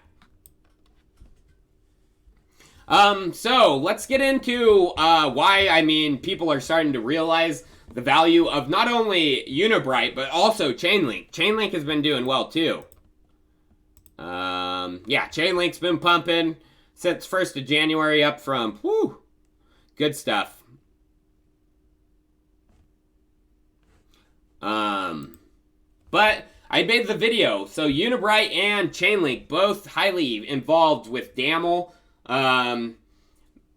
So let's get into why, I mean, people are starting to realize the value of not only Unibright, but also Chainlink. Chainlink has been doing well, too. Yeah, Chainlink's been pumping since 1st of January up from, whew, good stuff. But I made the video. So Unibright and Chainlink, both highly involved with DAML.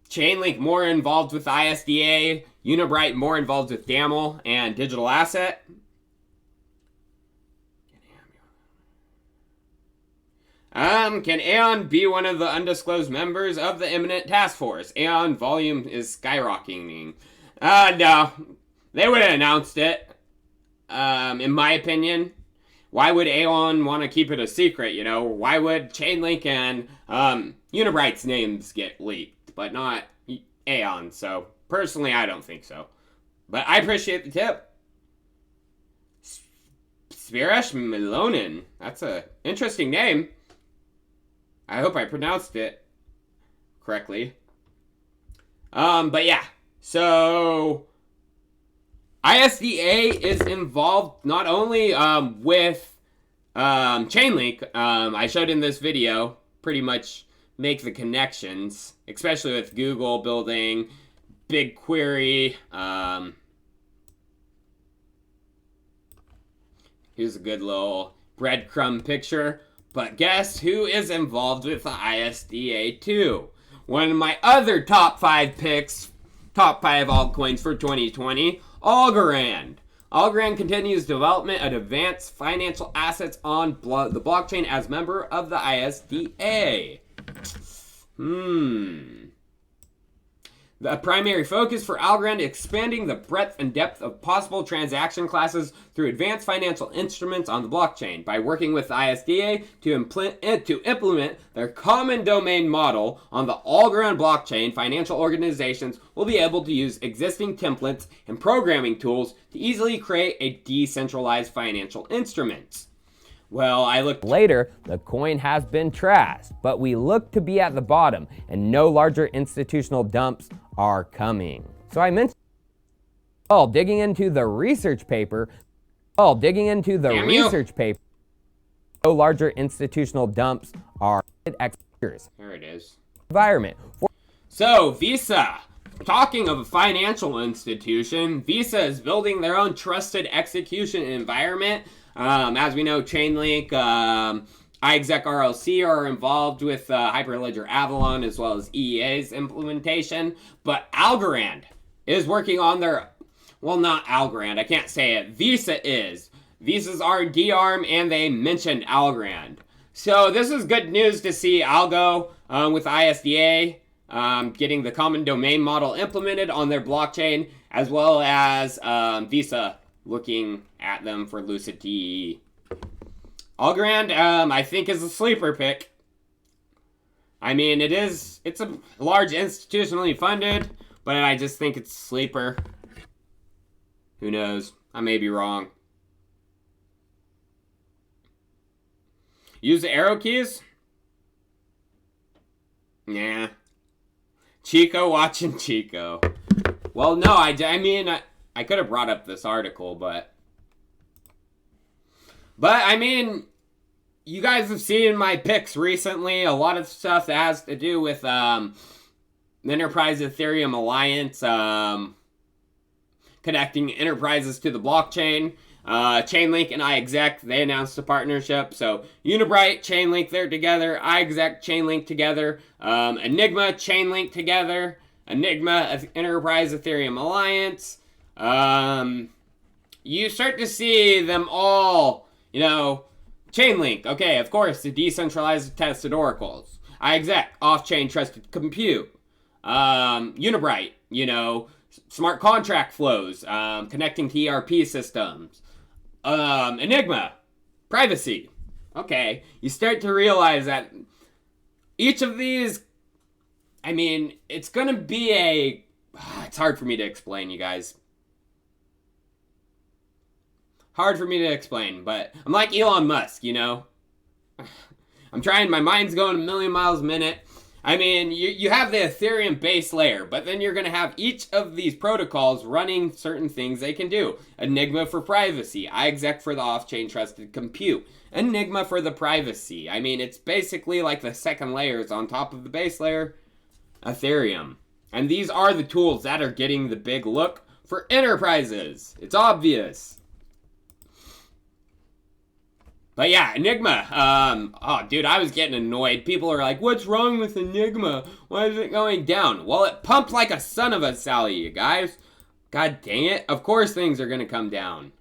Chainlink more involved with ISDA. Unibright more involved with DAML and digital asset. Can Aeon be one of the undisclosed members of the imminent task force? Aeon volume is skyrocketing. No. They would have announced it. In my opinion. Why would Aeon want to keep it a secret, you know? Why would Chainlink and Unibright's names get leaked, but not Aeon? So, personally, I don't think so. But I appreciate the tip. Spiresh Milonin. That's a interesting name. I hope I pronounced it correctly. But yeah. So, ISDA is involved not only with Chainlink. I showed in this video pretty much make the connections, especially with Google building BigQuery. Here's a good little breadcrumb picture. But guess who is involved with the ISDA too? One of my other top 5 picks, top 5 altcoins for 2020, Algorand. Algorand continues development of advanced financial assets on the blockchain as member of the ISDA. The primary focus for Algorand is expanding the breadth and depth of possible transaction classes through advanced financial instruments on the blockchain by working with the ISDA to implement their common domain model on the Algorand blockchain. Financial organizations will be able to use existing templates and programming tools to easily create a decentralized financial instruments. Well, I looked Later, the coin has been trashed, but we look to be at the bottom and no larger institutional dumps are coming. So I mentioned digging into the research paper, no larger institutional dumps are executors. Here it is. Environment. So, Visa. Talking of a financial institution, Visa is building their own trusted execution environment. As we know, Chainlink, iExec RLC are involved with Hyperledger Avalon as well as EEA's implementation. But Algorand is working on their, well, not Algorand, I can't say it. Visa is. Visa's R&D arm, and they mentioned Algorand. So this is good news to see Algo with ISDA getting the common domain model implemented on their blockchain, as well as Visa looking at them for Lucid TE. Algorand, I think, is a sleeper pick. I mean, it's a large institutionally funded, but I just think it's a sleeper. Who knows? I may be wrong. Use the arrow keys. Yeah. Chico watching Chico. Well, no, I mean, I could have brought up this article, but I mean, you guys have seen my picks recently. A lot of stuff that has to do with the Enterprise Ethereum Alliance, connecting enterprises to the blockchain. Chainlink and iExec, they announced a partnership. So Unibright, Chainlink, they're together. iExec, Chainlink together. Enigma, Chainlink together. Enigma, Enterprise Ethereum Alliance. You start to see them all, you know, Chainlink, okay, of course, the decentralized tested oracles. iExec, off-chain trusted compute. Unibright, you know, smart contract flows, connecting to ERP systems. Enigma, privacy. Okay, you start to realize that each of these, I mean, it's gonna be it's hard for me to explain, you guys. Hard for me to explain, but I'm like Elon Musk, you know? I'm trying, my mind's going a million miles a minute. I mean, you have the Ethereum base layer, but then you're going to have each of these protocols running certain things they can do. Enigma for privacy, iExec for the off-chain trusted compute, Enigma for the privacy. I mean, it's basically like the second layers on top of the base layer, Ethereum. And these are the tools that are getting the big look for enterprises. It's obvious. But yeah, Enigma, oh dude, I was getting annoyed. People are like, what's wrong with Enigma? Why is it going down? Well, it pumped like a son of a Sally, you guys. God dang it. Of course things are going to come down.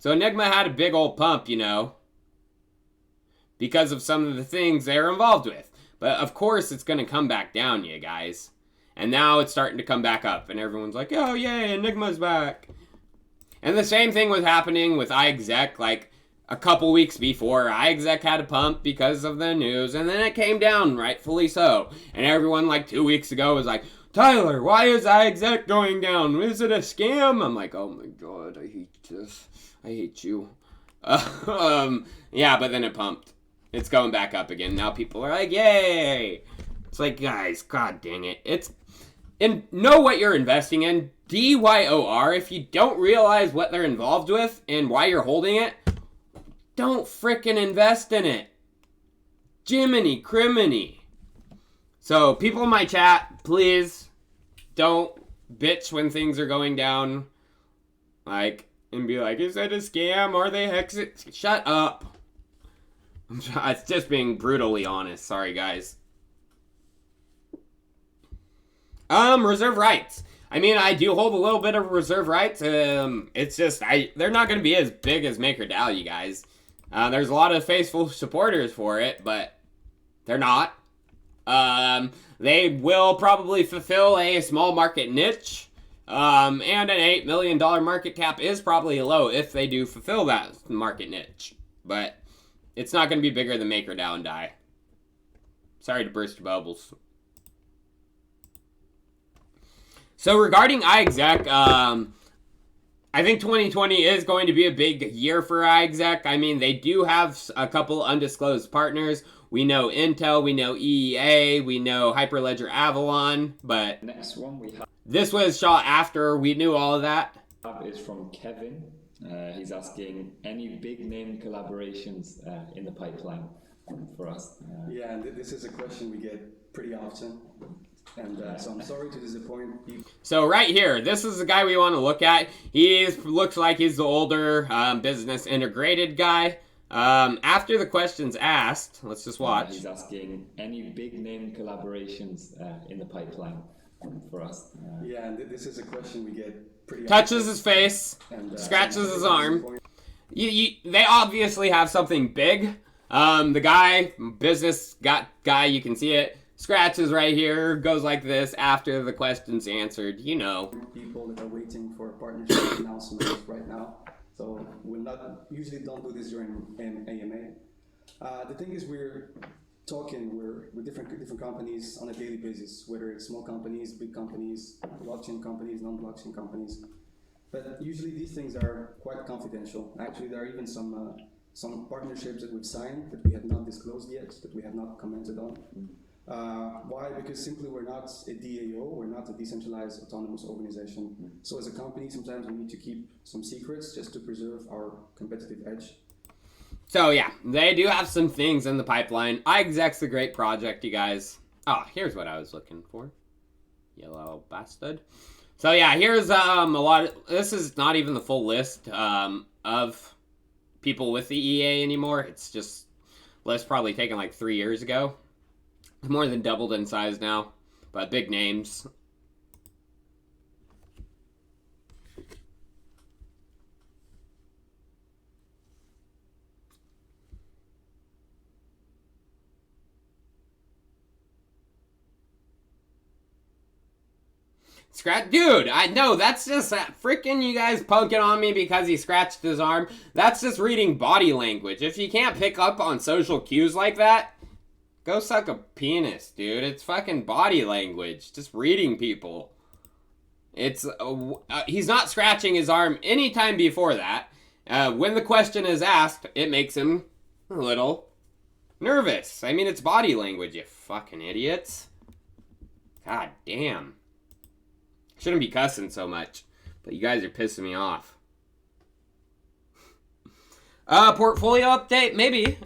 So Enigma had a big old pump, you know, because of some of the things they're involved with. But of course it's going to come back down, you guys. And now it's starting to come back up, and everyone's like, oh yay, Enigma's back. And the same thing was happening with iExec, like, a couple weeks before. iExec had a pump because of the news, and then it came down, rightfully so. And everyone, like, 2 weeks ago was like, Tyler, why is iExec going down? Is it a scam? I'm like, oh my god, I hate this. I hate you. Yeah, but then it pumped. It's going back up again. Now people are like, yay! It's like, guys, god dang it. And know what you're investing in. DYOR, if you don't realize what they're involved with and why you're holding it, don't frickin' invest in it. Jiminy criminy. So, people in my chat, please don't bitch when things are going down. Like, and be like, is that a scam? Are they hexing? Shut up. It's just being brutally honest. Sorry, guys. Reserve rights. I mean, I do hold a little bit of reserve rights. It's just, they're not going to be as big as MakerDAO, you guys. There's a lot of faithful supporters for it, but they're not. They will probably fulfill a small market niche, and an $8 million market cap is probably low if they do fulfill that market niche. But it's not going to be bigger than MakerDAO and DAI. Sorry to burst your bubbles. So regarding iExec, I think 2020 is going to be a big year for iExec. I mean, they do have a couple undisclosed partners. We know Intel, we know EEA, we know Hyperledger Avalon, but next one we have this was shot after we knew all of that. is from Kevin. He's asking any big name collaborations in the pipeline for us. Yeah, and this is a question we get pretty often. And so I'm sorry to disappoint people. So right here, this is the guy we want to look at. He looks like he's the older business integrated guy. After the question's asked, let's just watch. He's asking any big name collaborations in the pipeline for us. Yeah, and this is a question we get pretty Touches often. his face, And, scratches his arm. disappoint- They obviously have something big. The guy, business guy, you can see it. Scratches right here, goes like this after the question's answered, you know. People that are waiting for a partnership announcement right now. So usually don't do this during an AMA. The thing is we're with different companies on a daily basis, whether it's small companies, big companies, blockchain companies, non-blockchain companies. But usually these things are quite confidential. Actually, there are even some partnerships that we've signed that we have not disclosed yet, that we have not commented on. Why? Because simply we're not a DAO, we're not a decentralized autonomous organization. So as a company, sometimes we need to keep some secrets just to preserve our competitive edge. So yeah, they do have some things in the pipeline. iExec's a great project, you guys. Oh, here's what I was looking for. Yellow bastard. So yeah, here's a lot of, this is not even the full list of people with the EA anymore. It's just list probably taken like 3 years ago. It's more than doubled in size now, but big names. Dude, I know, that's just freaking you guys poking on me because he scratched his arm. That's just reading body language. If you can't pick up on social cues like that, go suck a penis, dude. It's fucking body language. Just reading people. It's, he's not scratching his arm anytime before that. When the question is asked, it makes him a little nervous. I mean, it's body language, you fucking idiots. God damn. Shouldn't be cussing so much, but you guys are pissing me off. Portfolio update, maybe.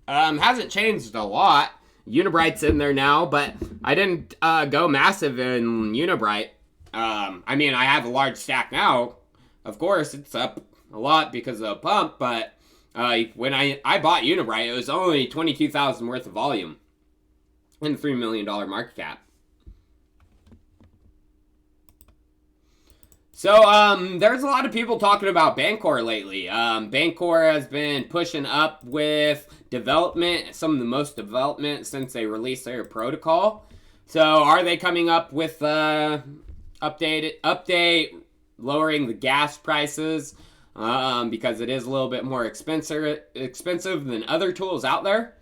Hasn't changed a lot. Unibright's in there now, but I didn't go massive in Unibright. I mean, I have a large stack now. Of course, it's up a lot because of the pump, but when I bought Unibright, it was only 22,000 worth of volume and $3 million market cap. So, there's a lot of people talking about Bancor lately. Bancor has been pushing up with development, some of the most development since they released their protocol. So, are they coming up with update, lowering the gas prices, because it is a little bit more expensive than other tools out there.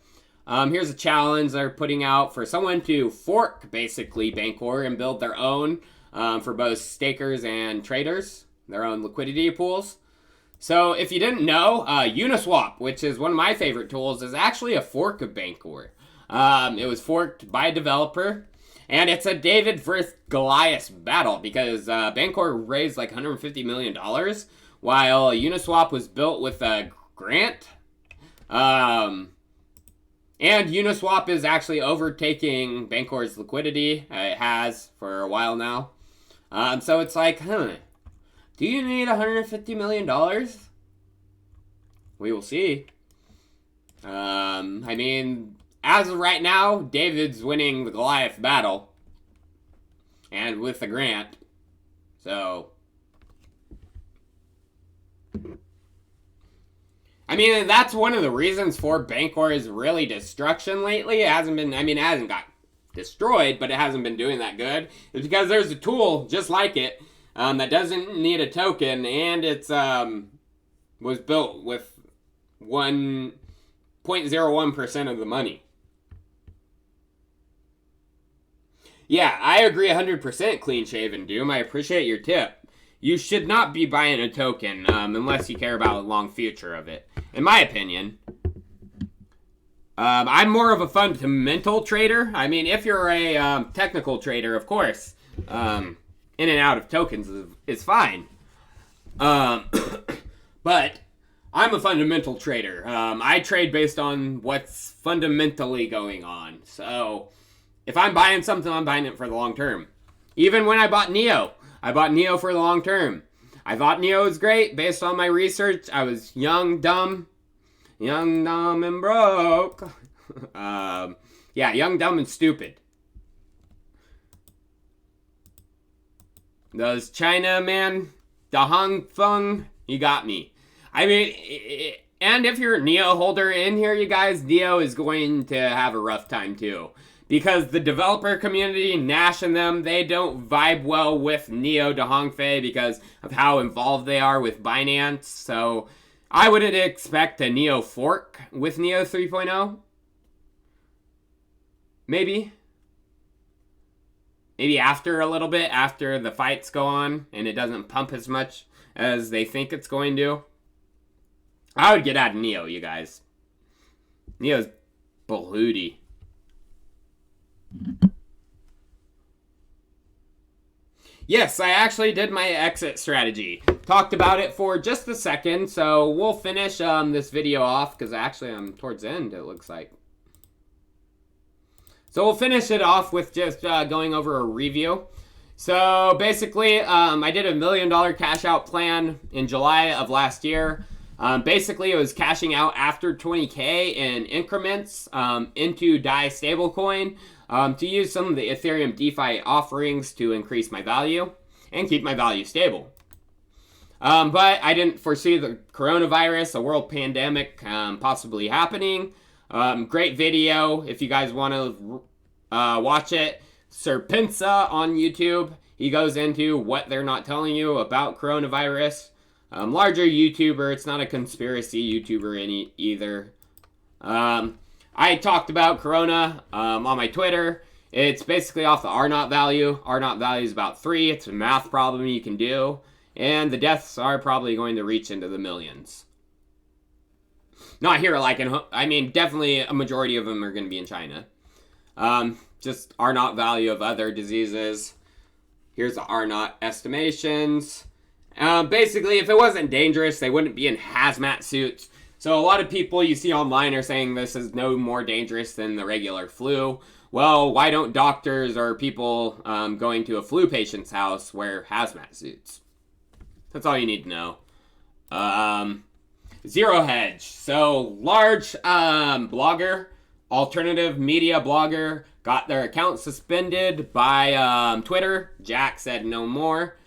Here's a challenge they're putting out for someone to fork, basically, Bancor and build their own, for both stakers and traders, their own liquidity pools. So if you didn't know, Uniswap, which is one of my favorite tools, is actually a fork of Bancor. It was forked by a developer, and it's a David versus Goliath battle because Bancor raised like $150 million, while Uniswap was built with a grant. And Uniswap is actually overtaking Bancor's liquidity. It has for a while now. So it's like, do you need $150 million? We will see. I mean, as of right now, David's winning the Goliath battle. And with the grant. So, I mean, that's one of the reasons for Bancor's really destruction lately. It hasn't been, I mean, it hasn't got destroyed, but it hasn't been doing that good. It's because there's a tool just like it that doesn't need a token, and it's was built with 1.01% of the money. Yeah, I agree 100%, Clean Shaven Doom. I appreciate your tip. You should not be buying a token unless you care about the long future of it. In my opinion, I'm more of a fundamental trader. I mean, if you're a technical trader, of course, in and out of tokens is fine. But I'm a fundamental trader. I trade based on what's fundamentally going on. So if I'm buying something, I'm buying it for the long term. Even when I bought Neo for the long term. I thought Neo was great based on my research. I was young, dumb, and broke. Yeah, young, dumb, and stupid. Those China, man, the Hong Feng, you got me. I mean, and if you're a Neo holder in here, you guys, Neo is going to have a rough time too. Because the developer community, Nash and them, they don't vibe well with Neo to Hongfei because of how involved they are with Binance. So I wouldn't expect a Neo fork with Neo 3.0. Maybe after a little bit, after the fights go on and it doesn't pump as much as they think it's going to. I would get out of Neo, you guys. Neo's balloody. Yes, I actually did my exit strategy. Talked about it for just a second, so we'll finish this video off, because actually I'm towards the end, it looks like. So we'll finish it off with just going over a review. So basically, I did $1 million cash out plan in July of last year. Basically, it was cashing out after 20K in increments into DAI stablecoin to use some of the Ethereum DeFi offerings to increase my value and keep my value stable. But I didn't foresee the coronavirus, a world pandemic possibly happening. Great video if you guys want to watch it. Serpinsa on YouTube. He goes into what they're not telling you about coronavirus. Larger YouTuber. It's not a conspiracy YouTuber either. I talked about Corona on my Twitter. It's basically off the R0 value. R0 value is about 3. It's a math problem you can do. And the deaths are probably going to reach into the millions. Not here, like I mean, definitely a majority of them are going to be in China. Just R0 value of other diseases. Here's the R0 estimations. Basically, if it wasn't dangerous, they wouldn't be in hazmat suits. So a lot of people you see online are saying this is no more dangerous than the regular flu. Well, why don't doctors or people going to a flu patient's house wear hazmat suits? That's all you need to know. Zero Hedge. So, large blogger, alternative media blogger, got their account suspended by Twitter. Jack said no more.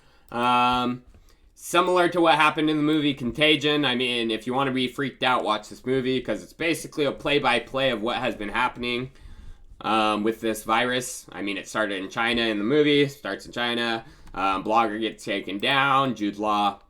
Similar to what happened in the movie Contagion. I mean, if you want to be freaked out, watch this movie, because it's basically a play-by-play of what has been happening with this virus. I mean, it started in China in the movie, starts in China. Blogger gets taken down, Jude Law.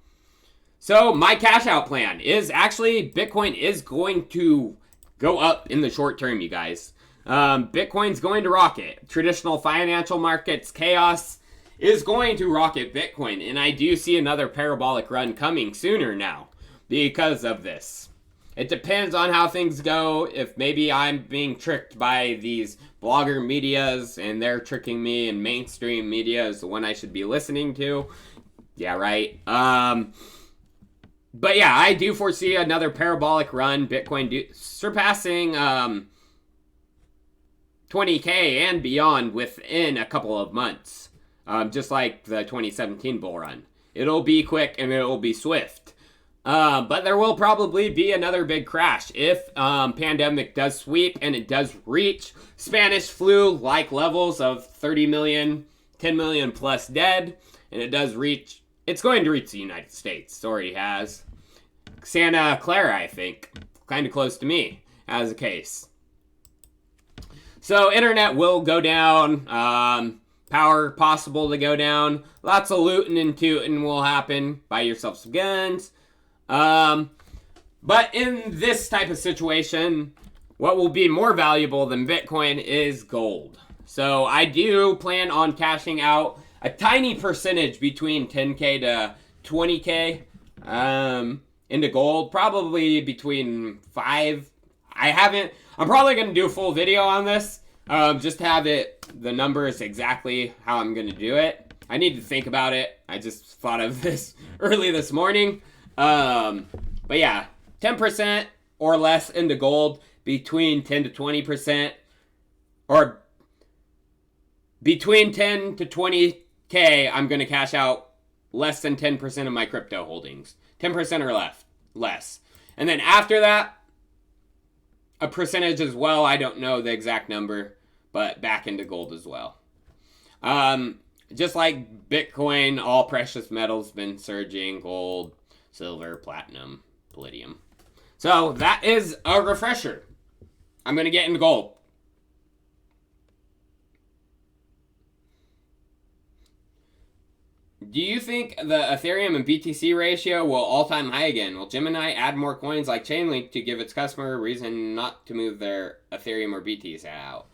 So my cash out plan is actually Bitcoin is going to go up in the short term, you guys. Bitcoin's going to rocket. Traditional financial markets chaos is going to rocket Bitcoin. And I do see another parabolic run coming sooner now because of this. It depends on how things go. If maybe I'm being tricked by these blogger medias and they're tricking me, and mainstream media is the one I should be listening to. Yeah, right. But yeah, I do foresee another parabolic run. Bitcoin surpassing 20K and beyond within a couple of months. Just like the 2017 bull run. It'll be quick and it'll be swift. But there will probably be another big crash if pandemic does sweep and it does reach Spanish flu-like levels of 30 million, 10 million plus dead. And it does reach, it's going to reach the United States. It already has. Santa Clara, I think, kind of close to me as a case. So internet will go down. Power possible to go down. Lots of looting and tooting will happen. Buy yourself some guns. But in this type of situation, what will be more valuable than Bitcoin is gold. So I do plan on cashing out a tiny percentage between 10K to 20K into gold. Probably between 5. I'm probably going to do a full video on this. Just have the numbers exactly how I'm going to do it. I need to think about it. I just thought of this early this morning. But yeah, 10% or less into gold, between 10 to 20%, or between 10 to 20K, I'm going to cash out less than 10% of my crypto holdings. 10% or less. And then after that, a percentage as well. I don't know the exact number, but back into gold as well. Just like Bitcoin, all precious metals been surging: gold, silver, platinum, palladium. So that is a refresher. I'm going to get into gold. Do you think the Ethereum and BTC ratio will all-time high again? Will Gemini add more coins like Chainlink to give its customer a reason not to move their Ethereum or BTC out?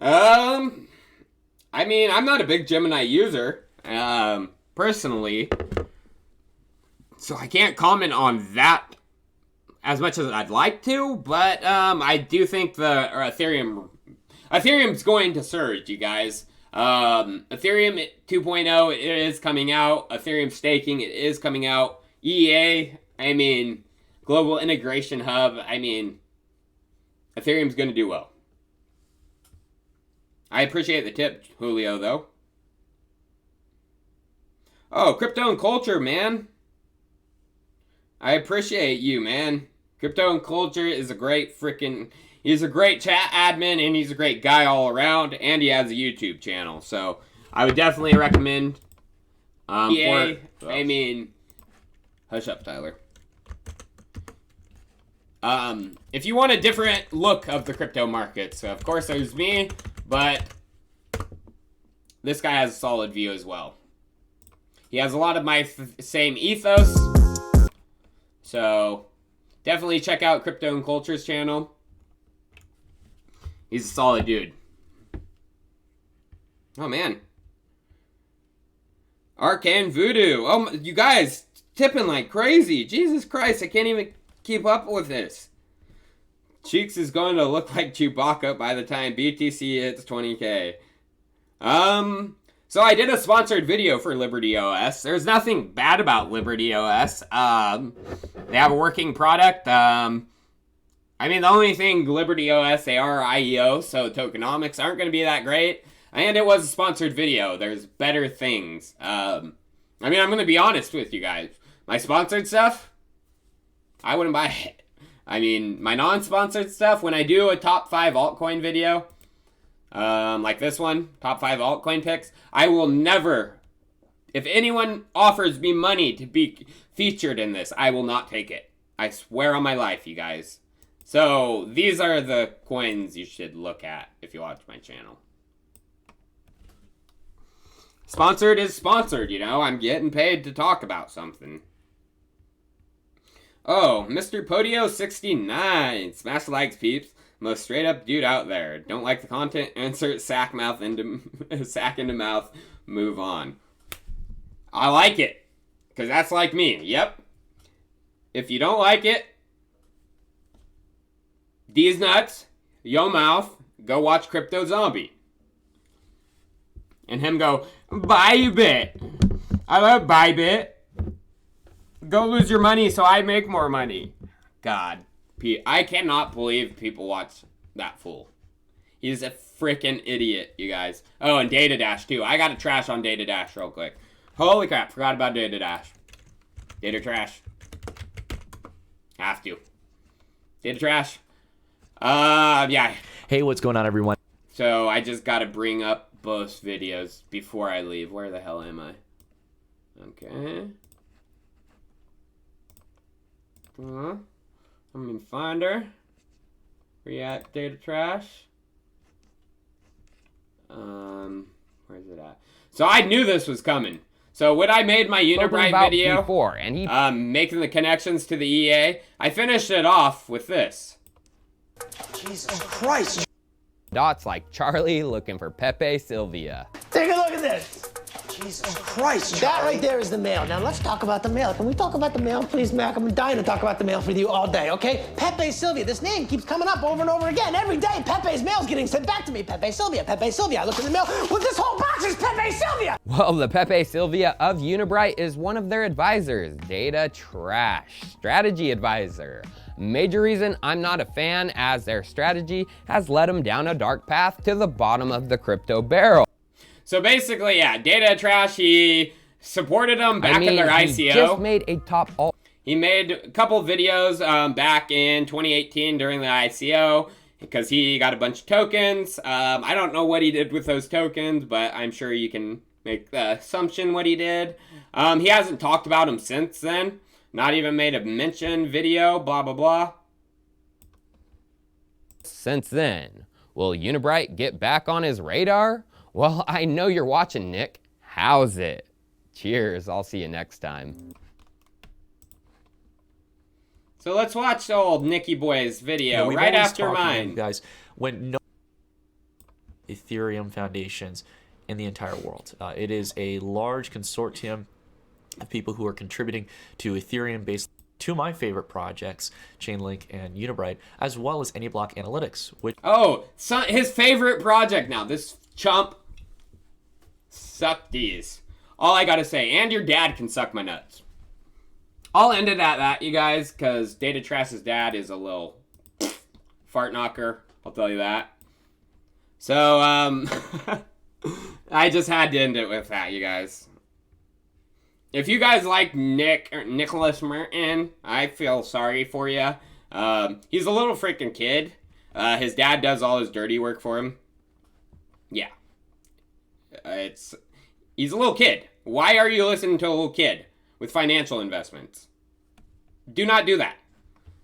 I mean, I'm not a big Gemini user, personally, so I can't comment on that as much as I'd like to, but I do think the Ethereum Ethereum's going to surge, you guys. Ethereum 2.0, it is coming out. Ethereum staking, it is coming out. EA, I mean, Global Integration Hub, I mean, Ethereum's going to do well. I appreciate the tip, Julio, though. Oh, Crypto and Culture, man. I appreciate you, man. Crypto and Culture is a great freaking... He's a great chat admin, and he's a great guy all around, and he has a YouTube channel. So, I would definitely recommend... EA, I mean... Hush up, Tyler. If you want a different look of the crypto markets, of course there's me, but this guy has a solid view as well. He has a lot of my same ethos, so definitely check out Crypto and Culture's channel. He's a solid dude. Oh man. Arcane Voodoo. Oh, you guys tipping like crazy. Jesus Christ, I can't even keep up with this. Cheeks is going to look like Chewbacca by the time BTC hits 20k. So I did a sponsored video for Liberty OS. There's nothing bad about Liberty OS. They have a working product. I mean, the only thing Liberty OS, they are IEO, so tokenomics aren't going to be that great. And it was a sponsored video. There's better things. I mean, I'm going to be honest with you guys. My sponsored stuff, I wouldn't buy it. I mean, my non-sponsored stuff, when I do a top 5 altcoin video, like this one, top 5 altcoin picks, I will never, if anyone offers me money to be featured in this, I will not take it. I swear on my life, you guys. So, these are the coins you should look at if you watch my channel. Sponsored is sponsored, you know, I'm getting paid to talk about something. Oh, Mr. Podio69. Smash the likes, peeps. Most straight up dude out there. Don't like the content? Insert sack into mouth. Move on. I like it. Because that's like me. Yep. If you don't like it, these nuts, yo mouth, go watch Crypto Zombie. And him go, Bybit. I love Bybit. Go lose your money so I make more money. God. I cannot believe people watch that fool. He's a freaking idiot, you guys. Oh, and Data Dash, too. I got to trash on Data Dash real quick. Holy crap. Forgot about Data Dash. Data trash. Have to. Data trash. Yeah. Hey, what's going on, everyone? So, I just got to bring up both videos before I leave. Where the hell am I? Okay. I'm in Finder. Where you at, Data Trash? Where's it at? So I knew this was coming. So when I made my Unibright video, before, and he making the connections to the EA, I finished it off with this. Jesus Christ. Dots like Charlie looking for Pepe Sylvia. Take a look at this. Jesus Christ. That right there is the mail. Now let's talk about the mail. Can we talk about the mail, please, Mac? I'm dying to talk about the mail with you all day, okay? Pepe Sylvia. This name keeps coming up over and over again. Every day, Pepe's mail's getting sent back to me. Pepe Sylvia, Pepe Sylvia. I look in the mail. Well, this whole box is Pepe Sylvia. Well, the Pepe Sylvia of Unibright is one of their advisors, Data Trash, strategy advisor. Major reason I'm not a fan, as their strategy has led them down a dark path to the bottom of the crypto barrel. So basically, yeah, Data Trash, he supported them back in their ICO. He just made a top alt. He made a couple videos back in 2018 during the ICO because he got a bunch of tokens. I don't know what he did with those tokens, but I'm sure you can make the assumption what he did. He hasn't talked about them since then. Not even made a mention video, blah, blah, blah. Since then, will Unibright get back on his radar? Well, I know you're watching, Nick. How's it? Cheers. I'll see you next time. So let's watch old Nicky Boy's video right after mine. Guys, when no Ethereum foundations in the entire world. It is a large consortium of people who are contributing to Ethereum-based to my favorite projects, Chainlink and Unibright, as well as AnyBlock Analytics, which... Oh, his favorite project now. This chump suck these. All I gotta say, and your dad can suck my nuts. I'll end it at that, you guys, because Data Trash's dad is a little fart knocker. I'll tell you that. So, I just had to end it with that, you guys. If you guys like Nicholas Merton, I feel sorry for you. He's a little freaking kid. His dad does all his dirty work for him. Yeah. He's a little kid. Why are you listening to a little kid with financial investments? Do not do that.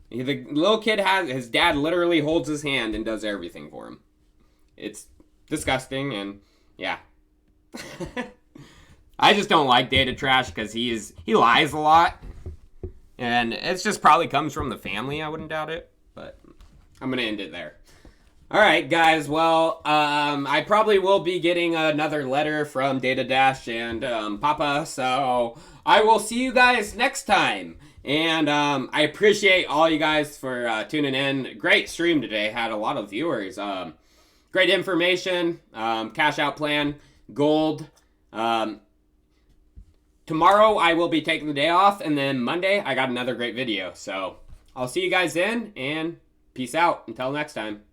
The little kid his dad literally holds his hand and does everything for him. It's disgusting, and yeah. I just don't like Data Trash because he lies a lot. And it just probably comes from the family, I wouldn't doubt it. But I'm going to end it there. Alright, guys, well, I probably will be getting another letter from Data Dash and Papa, so I will see you guys next time. And I appreciate all you guys for tuning in. Great stream today, had a lot of viewers. Great information, cash out plan, gold. Tomorrow I will be taking the day off, and then Monday I got another great video. So I'll see you guys then, and peace out. Until next time.